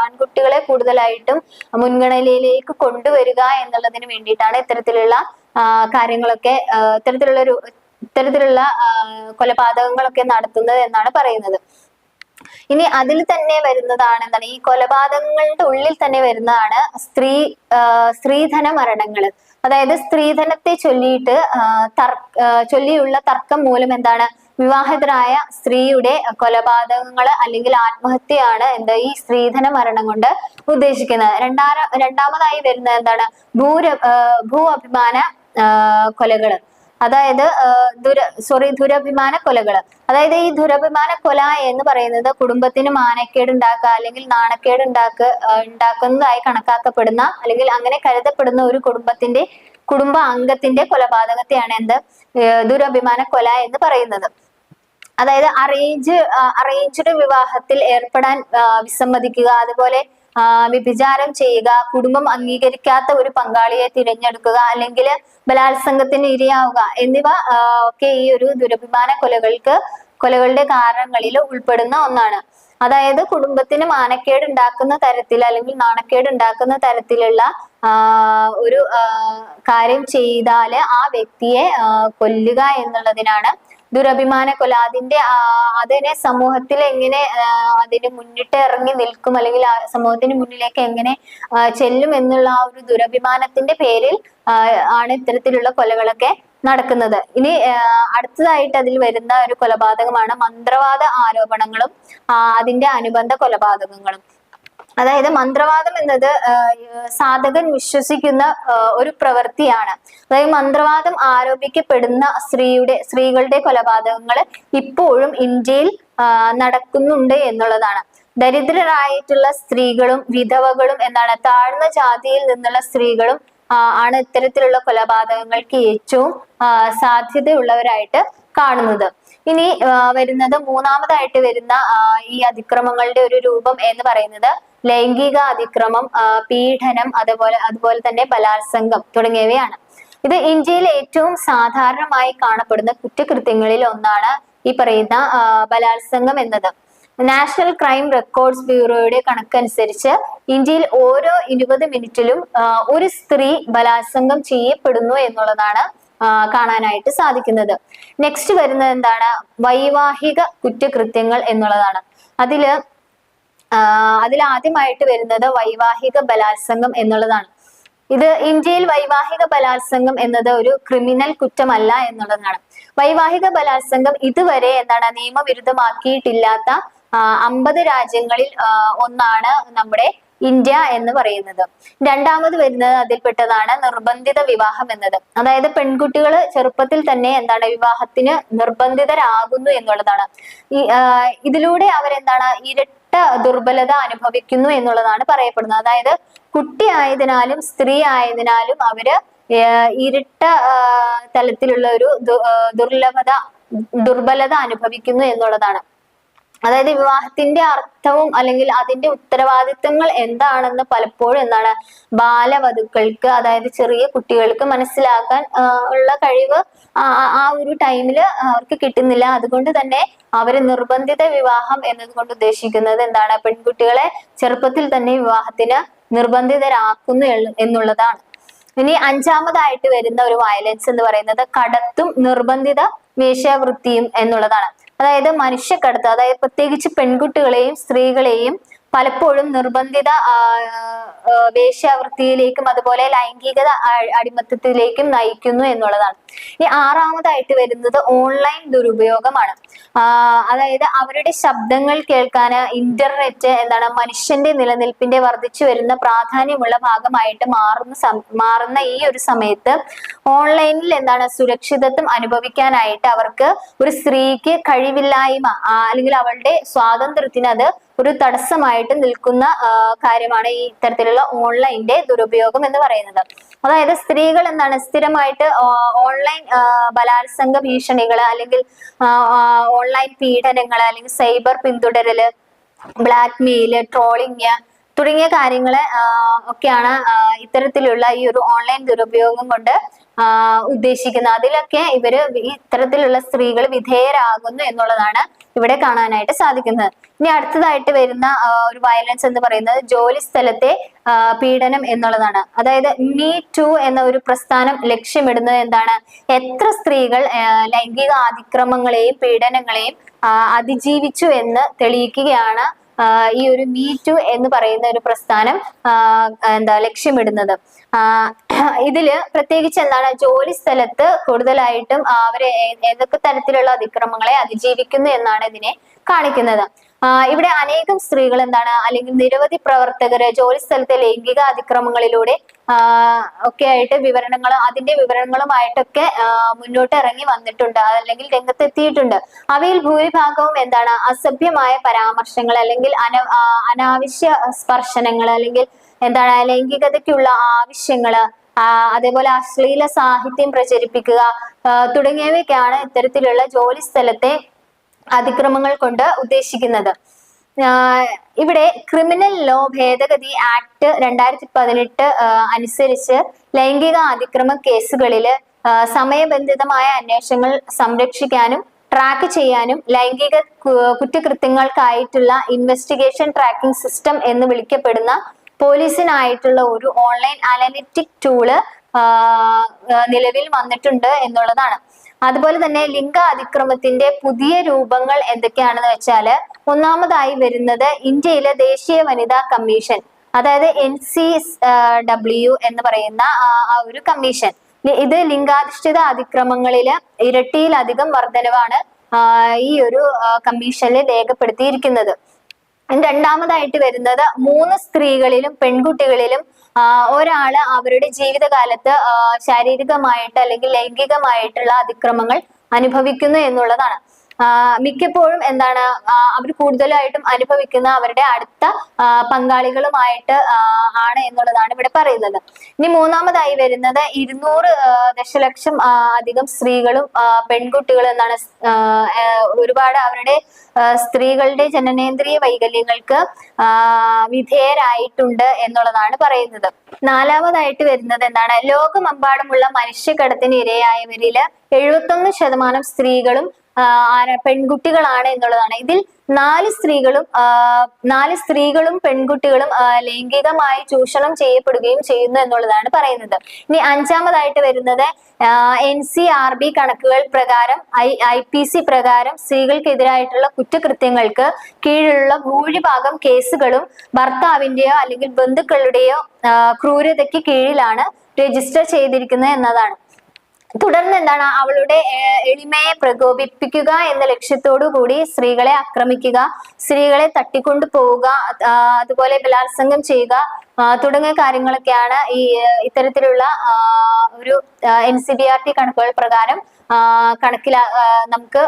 ആൺകുട്ടികളെ കൂടുതലായിട്ടും മുൻഗണനയിലേക്ക് കൊണ്ടുവരിക എന്നുള്ളതിന് വേണ്ടിയിട്ടാണ് ഇത്തരത്തിലുള്ള കാര്യങ്ങളൊക്കെ ഇത്തരത്തിലുള്ള കൊലപാതകങ്ങളൊക്കെ നടത്തുന്നത് എന്നാണ് പറയുന്നത്. ഇനി അതിൽ തന്നെ വരുന്നതാണ് എന്താണ്, ഈ കൊലപാതകങ്ങളുടെ ഉള്ളിൽ തന്നെ വരുന്നതാണ് സ്ത്രീധന മരണങ്ങൾ. അതായത് സ്ത്രീധനത്തെ ചൊല്ലിയിട്ട് ചൊല്ലിയുള്ള തർക്കം മൂലം എന്താണ് വിവാഹിതരായ സ്ത്രീയുടെ കൊലപാതകങ്ങൾ അല്ലെങ്കിൽ ആത്മഹത്യയാണ് ഈ സ്ത്രീധന മരണം കൊണ്ട് ഉദ്ദേശിക്കുന്നത്. രണ്ടാമതായി വരുന്നത് എന്താണ് ഭൂ അഭിമാന കൊലകള്. അതായത് ദുരഭിമാന കൊലകള്. അതായത് ഈ ദുരഭിമാന കൊല എന്ന് പറയുന്നത് കുടുംബത്തിന് മാനക്കേട് ഉണ്ടാക്കുക അല്ലെങ്കിൽ നാണക്കേട് ഉണ്ടാക്കുന്നതായി കണക്കാക്കപ്പെടുന്ന അല്ലെങ്കിൽ അങ്ങനെ കരുതപ്പെടുന്ന ഒരു കുടുംബ അംഗത്തിന്റെ കൊലപാതകത്തെയാണ് ദുരഭിമാന കൊല എന്ന് പറയുന്നത്. അതായത് അറേഞ്ച്ഡ് വിവാഹത്തിൽ ഏർപ്പെടാൻ വിസമ്മതിക്കുക, അതുപോലെ വ്യഭിചാരം ചെയ്യുക, കുടുംബം അംഗീകരിക്കാത്ത ഒരു പങ്കാളിയെ തിരഞ്ഞെടുക്കുക, അല്ലെങ്കിൽ ബലാത്സംഗത്തിന് ഇരയാവുക എന്നിവ ഒക്കെ ഈ ഒരു ദുരഭിമാന കൊലകളുടെ കാരണങ്ങളിൽ ഉൾപ്പെടുന്ന ഒന്നാണ്. അതായത് കുടുംബത്തിന് മാനക്കേട് ഉണ്ടാക്കുന്ന തരത്തിൽ അല്ലെങ്കിൽ നാണക്കേട് ഉണ്ടാക്കുന്ന തരത്തിലുള്ള ഒരു കാര്യം ചെയ്താല് ആ വ്യക്തിയെ കൊല്ലുക എന്നുള്ളതിനാണ് ദുരഭിമാന കൊല. അതിനെ സമൂഹത്തിൽ എങ്ങനെ അതിന് മുന്നിട്ട് ഇറങ്ങി നിൽക്കും അല്ലെങ്കിൽ സമൂഹത്തിന് മുന്നിലേക്ക് എങ്ങനെ ചെല്ലും എന്നുള്ള ആ ഒരു ദുരഭിമാനത്തിന്റെ പേരിൽ ആണ് ഇത്തരത്തിലുള്ള കൊലകളൊക്കെ നടക്കുന്നത്. ഇനി അടുത്തതായിട്ട് അതിൽ വരുന്ന ഒരു കൊലപാതകമാണ് മന്ത്രവാദ ആരോപണങ്ങളും അതിന്റെ അനുബന്ധ കൊലപാതകങ്ങളും. അതായത് മന്ത്രവാദം എന്നത് സാധകൻ വിശ്വസിക്കുന്ന ഒരു പ്രവൃത്തിയാണ്. അതായത് മന്ത്രവാദം ആരോപിക്കപ്പെടുന്ന സ്ത്രീകളുടെ കൊലപാതകങ്ങൾ ഇപ്പോഴും ഇന്ത്യയിൽ നടക്കുന്നുണ്ട് എന്നുള്ളതാണ്. ദരിദ്രരായിട്ടുള്ള സ്ത്രീകളും വിധവകളും താഴ്ന്ന ജാതിയിൽ നിന്നുള്ള സ്ത്രീകളും ആണ് ഇത്തരത്തിലുള്ള കൊലപാതകങ്ങൾക്ക് ഏറ്റവും സാധ്യതയുള്ളവരായിട്ട് കാണുന്നത്. ഇനി മൂന്നാമതായിട്ട് വരുന്ന ഈ അതിക്രമങ്ങളുടെ ഒരു രൂപം എന്ന് പറയുന്നത് ലൈംഗിക അതിക്രമം, പീഡനം, അതുപോലെ തന്നെ ബലാത്സംഗം തുടങ്ങിയവയാണ്. ഇത് ഇന്ത്യയിൽ ഏറ്റവും സാധാരണമായി കാണപ്പെടുന്ന കുറ്റകൃത്യങ്ങളിൽ ഒന്നാണ് ഈ പറയുന്ന ബലാത്സംഗം എന്നത്. നാഷണൽ ക്രൈം റെക്കോർഡ്സ് ബ്യൂറോയുടെ കണക്കനുസരിച്ച് ഇന്ത്യയിൽ ഓരോ 20 മിനിറ്റിലും ഒരു സ്ത്രീ ബലാത്സംഗം ചെയ്യപ്പെടുന്നു എന്നുള്ളതാണ് കാണാനായിട്ട് സാധിക്കുന്നത്. നെക്സ്റ്റ് വരുന്നത് എന്താണ്, വൈവാഹിക കുറ്റകൃത്യങ്ങൾ എന്നുള്ളതാണ്. അതിൽ ആദ്യമായിട്ട് വരുന്നത് വൈവാഹിക ബലാത്സംഗം എന്നുള്ളതാണ്. ഇത് ഇന്ത്യയിൽ വൈവാഹിക ബലാത്സംഗം എന്നത് ഒരു ക്രിമിനൽ കുറ്റമല്ല എന്നുള്ളതാണ്. വൈവാഹിക ബലാത്സംഗം ഇതുവരെ നിയമവിരുദ്ധമാക്കിയിട്ടില്ലാത്ത 50 രാജ്യങ്ങളിൽ ഒന്നാണ് നമ്മുടെ ഇന്ത്യ എന്ന് പറയുന്നത്. രണ്ടാമത് വരുന്നത് അതിൽപ്പെട്ടതാണ് നിർബന്ധിത വിവാഹം എന്നത്. അതായത് പെൺകുട്ടികൾ ചെറുപ്പത്തിൽ തന്നെ വിവാഹത്തിന് നിർബന്ധിതരാകുന്നു എന്നുള്ളതാണ്. ഇതിലൂടെ ഇരട്ട ദുർബലത അനുഭവിക്കുന്നു എന്നുള്ളതാണ് പറയപ്പെടുന്നത്. അതായത് കുട്ടി ആയതിനാലും സ്ത്രീ ആയതിനാലും അവര് ഇരട്ട തലത്തിലുള്ള ഒരു ദുർബലത അനുഭവിക്കുന്നു എന്നുള്ളതാണ്. അതായത് വിവാഹത്തിന്റെ അർത്ഥവും അല്ലെങ്കിൽ അതിന്റെ ഉത്തരവാദിത്തങ്ങൾ എന്താണെന്ന് പലപ്പോഴും ബാലവധുക്കൾക്ക്, അതായത് ചെറിയ കുട്ടികൾക്ക് മനസ്സിലാക്കാൻ ഉള്ള കഴിവ് ആ ഒരു ടൈമില് അവർക്ക് കിട്ടുന്നില്ല. അതുകൊണ്ട് തന്നെ അവര് നിർബന്ധിത വിവാഹം എന്നതുകൊണ്ട് ഉദ്ദേശിക്കുന്നത് പെൺകുട്ടികളെ ചെറുപ്പത്തിൽ തന്നെ വിവാഹത്തിന് നിർബന്ധിതരാക്കുന്നു എന്നുള്ളതാണ്. ഇനി അഞ്ചാമതായിട്ട് വരുന്ന ഒരു വയലൻസ് എന്ന് പറയുന്നത് കടത്തും നിർബന്ധിത വേശ്യാവൃത്തിയും എന്നുള്ളതാണ്. അതായത് മനുഷ്യക്കടത്ത്, അതായത് പ്രത്യേകിച്ച് പെൺകുട്ടികളെയും സ്ത്രീകളെയും പലപ്പോഴും നിർബന്ധിത വേശ്യാവൃത്തിയിലേക്കും അതുപോലെ ലൈംഗിക അടിമത്തത്തിലേക്കും നയിക്കുന്നു എന്നുള്ളതാണ്. ഇനി ആറാമതായിട്ട് വരുന്നത് ഓൺലൈൻ ദുരുപയോഗമാണ്. അതായത് അവരുടെ ശബ്ദങ്ങൾ കേൾക്കാൻ ഇന്റർനെറ്റ് മനുഷ്യന്റെ നിലനിൽപ്പിന്റെ വർദ്ധിച്ചു വരുന്ന പ്രാധാന്യമുള്ള ഭാഗമായിട്ട് മാറുന്ന ഈ ഒരു സമയത്ത് ഓൺലൈനിൽ സുരക്ഷിതത്വം അനുഭവിക്കാനായിട്ട് അവർക്ക് ഒരു സ്ത്രീക്ക് കഴിവില്ലായ്മ അല്ലെങ്കിൽ അവളുടെ സ്വാതന്ത്ര്യത്തിന് അത് ഒരു തടസ്സമായിട്ട് നിൽക്കുന്ന കാര്യമാണ് ഈ ഇത്തരത്തിലുള്ള ഓൺലൈന്റെ ദുരുപയോഗം എന്ന് പറയുന്നത്. അതായത് സ്ത്രീകൾ സ്ഥിരമായിട്ട് ഓൺലൈൻ ബലാത്സംഗ ഭീഷണികള് അല്ലെങ്കിൽ ഓൺലൈൻ പീഡനങ്ങള് അല്ലെങ്കിൽ സൈബർ പിന്തുടരല്, ബ്ലാക്ക് മെയില്, ട്രോളിങ് തുടങ്ങിയ കാര്യങ്ങള് ഒക്കെയാണ് ഇത്തരത്തിലുള്ള ഈ ഒരു ഓൺലൈൻ ദുരുപയോഗം കൊണ്ട് ഉദ്ദേശിക്കുന്നത്. അതിലൊക്കെ ഇത്തരത്തിലുള്ള സ്ത്രീകൾ വിധേയരാകുന്നു എന്നുള്ളതാണ് ഇവിടെ കാണാനായിട്ട് സാധിക്കുന്നത്. ഇനി അടുത്തതായിട്ട് വരുന്ന ഒരു വയലൻസ് എന്ന് പറയുന്നത് ജോലി സ്ഥലത്തെ പീഡനം എന്നുള്ളതാണ്. അതായത് മീ ടു എന്ന ഒരു പ്രസ്ഥാനം ലക്ഷ്യമിടുന്നത് എന്താണ്? എത്ര സ്ത്രീകൾ ലൈംഗിക അതിക്രമങ്ങളെയും പീഡനങ്ങളെയും അതിജീവിച്ചു എന്ന് തെളിയിക്കുകയാണ് ഈ ഒരു മീ ടു എന്ന് പറയുന്ന ഒരു പ്രസ്ഥാനം ലക്ഷ്യമിടുന്നത്. ഇതില് പ്രത്യേകിച്ച് എന്താണ്, ജോലി സ്ഥലത്ത് കൂടുതലായിട്ടും അവരെ ഏതൊക്കെ തരത്തിലുള്ള അതിക്രമങ്ങളെ അതിജീവിക്കുന്നു എന്നാണ് ഇതിനെ കാണിക്കുന്നത്. ഇവിടെ അനേകം സ്ത്രീകൾ അല്ലെങ്കിൽ നിരവധി പ്രവർത്തകര് ജോലി സ്ഥലത്തെ ലൈംഗിക അതിക്രമങ്ങളിലൂടെ ഒക്കെ ആയിട്ട് അതിന്റെ വിവരണങ്ങളുമായിട്ടൊക്കെ മുന്നോട്ട് ഇറങ്ങി വന്നിട്ടുണ്ട്, അല്ലെങ്കിൽ രംഗത്തെത്തിയിട്ടുണ്ട്. അവയിൽ ഭൂരിഭാഗവും അസഭ്യമായ പരാമർശങ്ങൾ അല്ലെങ്കിൽ അനാവശ്യ സ്പർശനങ്ങൾ അല്ലെങ്കിൽ ലൈംഗികതയ്ക്കുള്ള ആവശ്യങ്ങള്, അതേപോലെ അശ്ലീല സാഹിത്യം പ്രചരിപ്പിക്കുക തുടങ്ങിയവയൊക്കെയാണ് ഇത്തരത്തിലുള്ള ജോലി സ്ഥലത്തെ അതിക്രമങ്ങൾ കൊണ്ട് ഉദ്ദേശിക്കുന്നത്. ഇവിടെ ക്രിമിനൽ ലോ ഭേദഗതി ആക്ട് 2018 അനുസരിച്ച് ലൈംഗിക അതിക്രമ കേസുകളിൽ സമയബന്ധിതമായ അന്വേഷണങ്ങൾ സംരക്ഷിക്കാനും ട്രാക്ക് ചെയ്യാനും ലൈംഗിക കുറ്റകൃത്യങ്ങൾക്കായിട്ടുള്ള ഇൻവെസ്റ്റിഗേഷൻ ട്രാക്കിംഗ് സിസ്റ്റം എന്ന് വിളിക്കപ്പെടുന്ന പോലീസിനായിട്ടുള്ള ഒരു ഓൺലൈൻ അനലിറ്റിക് ടൂള് നിലവിൽ വന്നിട്ടുണ്ട് എന്നുള്ളതാണ്. അതുപോലെ തന്നെ ലിംഗ അതിക്രമത്തിന്റെ പുതിയ രൂപങ്ങൾ എന്തൊക്കെയാണെന്ന് വെച്ചാല്, ഒന്നാമതായി വരുന്നത് ഇന്ത്യയിലെ ദേശീയ വനിതാ കമ്മീഷൻ, അതായത് NCW എന്ന് പറയുന്ന ഒരു കമ്മീഷൻ. ഇത് ലിംഗാധിഷ്ഠിത അതിക്രമങ്ങളില് ഇരട്ടിയിലധികം വർധനവാണ് ഈ ഒരു കമ്മീഷനിൽ രേഖപ്പെടുത്തിയിരിക്കുന്നത്. രണ്ടാമതായിട്ട് വരുന്നത് 3 സ്ത്രീകളിലും പെൺകുട്ടികളിലും ഒരാള് അവരുടെ ജീവിതകാലത്ത് ശാരീരികമായിട്ട് അല്ലെങ്കിൽ ലൈംഗികമായിട്ടുള്ള അതിക്രമങ്ങൾ അനുഭവിക്കുന്നു എന്നുള്ളതാണ്. മിക്കപ്പോഴും അവർ കൂടുതലായിട്ടും അനുഭവിക്കുന്ന അവരുടെ അടുത്ത പങ്കാളികളുമായിട്ട് ആണ് എന്നുള്ളതാണ് ഇവിടെ പറയുന്നത്. ഇനി മൂന്നാമതായി വരുന്നത് 200 ദശലക്ഷം അധികം സ്ത്രീകളും പെൺകുട്ടികളും ഒരുപാട് അവരുടെ സ്ത്രീകളുടെ ജനനേന്ദ്രിയ വൈകല്യങ്ങൾക്ക് വിധേയരായിട്ടുണ്ട് എന്നുള്ളതാണ് പറയുന്നത്. നാലാമതായിട്ട് വരുന്നത് ലോകമെമ്പാടുമുള്ള മനുഷ്യക്കടത്തിന് ഇരയായവരില് 71% സ്ത്രീകളും പെൺകുട്ടികളാണ് എന്നുള്ളതാണ്. ഇതിൽ 4 സ്ത്രീകളും പെൺകുട്ടികളും ലൈംഗികമായി ചൂഷണം ചെയ്യപ്പെടുകയും ചെയ്യുന്നു എന്നുള്ളതാണ് പറയുന്നത്. ഇനി അഞ്ചാമതായിട്ട് വരുന്നത് NCRB കണക്കുകൾ പ്രകാരം IPC പ്രകാരം സ്ത്രീകൾക്കെതിരായിട്ടുള്ള കുറ്റകൃത്യങ്ങൾക്ക് കീഴിലുള്ള ഭൂരിഭാഗം കേസുകളും ഭർത്താവിന്റെയോ അല്ലെങ്കിൽ ബന്ധുക്കളുടെയോ ക്രൂരതയ്ക്ക് കീഴിലാണ് രജിസ്റ്റർ ചെയ്തിരിക്കുന്നത് എന്നതാണ്. തുടർന്ന് അവളുടെ എളിമയെ പ്രകോപിപ്പിക്കുക എന്ന ലക്ഷ്യത്തോടു കൂടി സ്ത്രീകളെ ആക്രമിക്കുക, സ്ത്രീകളെ തട്ടിക്കൊണ്ടു പോവുക, അതുപോലെ ബലാത്സംഗം ചെയ്യുക തുടങ്ങിയ കാര്യങ്ങളൊക്കെയാണ് ഇത്തരത്തിലുള്ള ഒരു NCBRT കണക്കുകൾ പ്രകാരം നമുക്ക്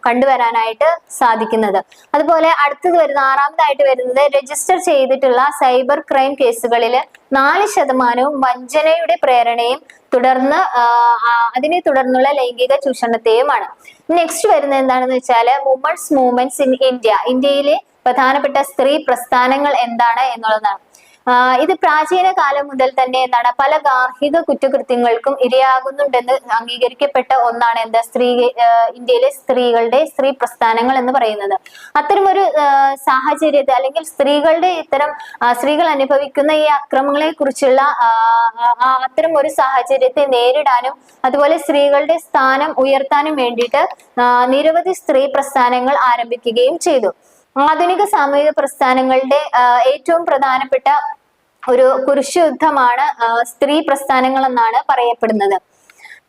കണ്ടുവരാനായിട്ട് സാധിക്കുന്നത്. അതുപോലെ അടുത്തത് വരുന്ന 6ാമതായിട്ട് വരുന്നത് രജിസ്റ്റർ ചെയ്തിട്ടുള്ള സൈബർ ക്രൈം കേസുകളിൽ 4% വഞ്ചനയുടെ പ്രേരണയും അതിനെ തുടർന്നുള്ള ലൈംഗിക ചൂഷണത്തെയുമാണ്. നെക്സ്റ്റ് വരുന്നത് എന്താണെന്ന് വെച്ചാൽ വുമൺസ് മൂവ്മെന്റ്സ് ഇൻ ഇന്ത്യയിലെ പ്രധാനപ്പെട്ട സ്ത്രീ പ്രസ്ഥാനങ്ങൾ എന്താണ് എന്നുള്ളതാണ്. ഇത് പ്രാചീന കാലം മുതൽ തന്നെ പല ഗാർഹിക കുറ്റകൃത്യങ്ങൾക്കും ഇരയാകുന്നുണ്ടെന്ന് അംഗീകരിക്കപ്പെട്ട ഒന്നാണ് ഇന്ത്യയിലെ സ്ത്രീ പ്രസ്ഥാനങ്ങൾ എന്ന് പറയുന്നത്. അത്തരമൊരു സാഹചര്യത്തെ അല്ലെങ്കിൽ സ്ത്രീകൾ അനുഭവിക്കുന്ന ഈ അക്രമങ്ങളെ കുറിച്ചുള്ള അത്തരം ഒരു സാഹചര്യത്തെ നേരിടാനും അതുപോലെ സ്ത്രീകളുടെ സ്ഥാനം ഉയർത്താനും വേണ്ടിയിട്ട് നിരവധി സ്ത്രീ പ്രസ്ഥാനങ്ങൾ ആരംഭിക്കുകയും ചെയ്തു. ആധുനിക സാമൂഹിക പ്രസ്ഥാനങ്ങളുടെ ഏറ്റവും പ്രധാനപ്പെട്ട ഒരു കുരിശുയുദ്ധമാണ് സ്ത്രീ പ്രസ്ഥാനങ്ങൾ എന്നാണ് പറയപ്പെടുന്നത്.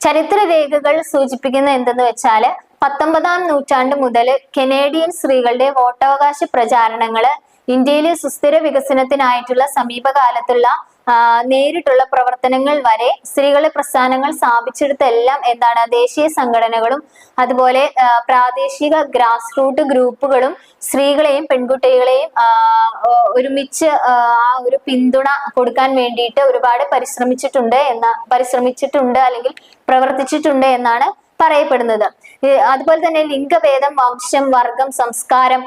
ചരിത്ര രേഖകൾ സൂചിപ്പിക്കുന്ന എന്തെന്ന് വെച്ചാല് 19ാം നൂറ്റാണ്ട് മുതൽ കനേഡിയൻ സ്ത്രീകളുടെ വോട്ടവകാശ പ്രചാരണങ്ങള് ഇന്ത്യയിലെ സുസ്ഥിര വികസനത്തിനായിട്ടുള്ള സമീപകാലത്തുള്ള നേരിട്ടുള്ള പ്രവർത്തനങ്ങൾ വരെ സ്ത്രീകളുടെ പ്രസ്ഥാനങ്ങൾ സ്ഥാപിച്ചെടുത്തെല്ലാം ദേശീയ സംഘടനകളും അതുപോലെ പ്രാദേശിക ഗ്രാസ് റൂട്ട് ഗ്രൂപ്പുകളും സ്ത്രീകളെയും പെൺകുട്ടികളെയും ഒരുമിച്ച് ഒരു പിന്തുണ കൊടുക്കാൻ വേണ്ടിയിട്ട് ഒരുപാട് പരിശ്രമിച്ചിട്ടുണ്ട് അല്ലെങ്കിൽ പ്രവർത്തിച്ചിട്ടുണ്ട് എന്നാണ് പറയപ്പെടുന്നത്. അതുപോലെ തന്നെ ലിംഗഭേദം, വംശം, വർഗം, സംസ്കാരം,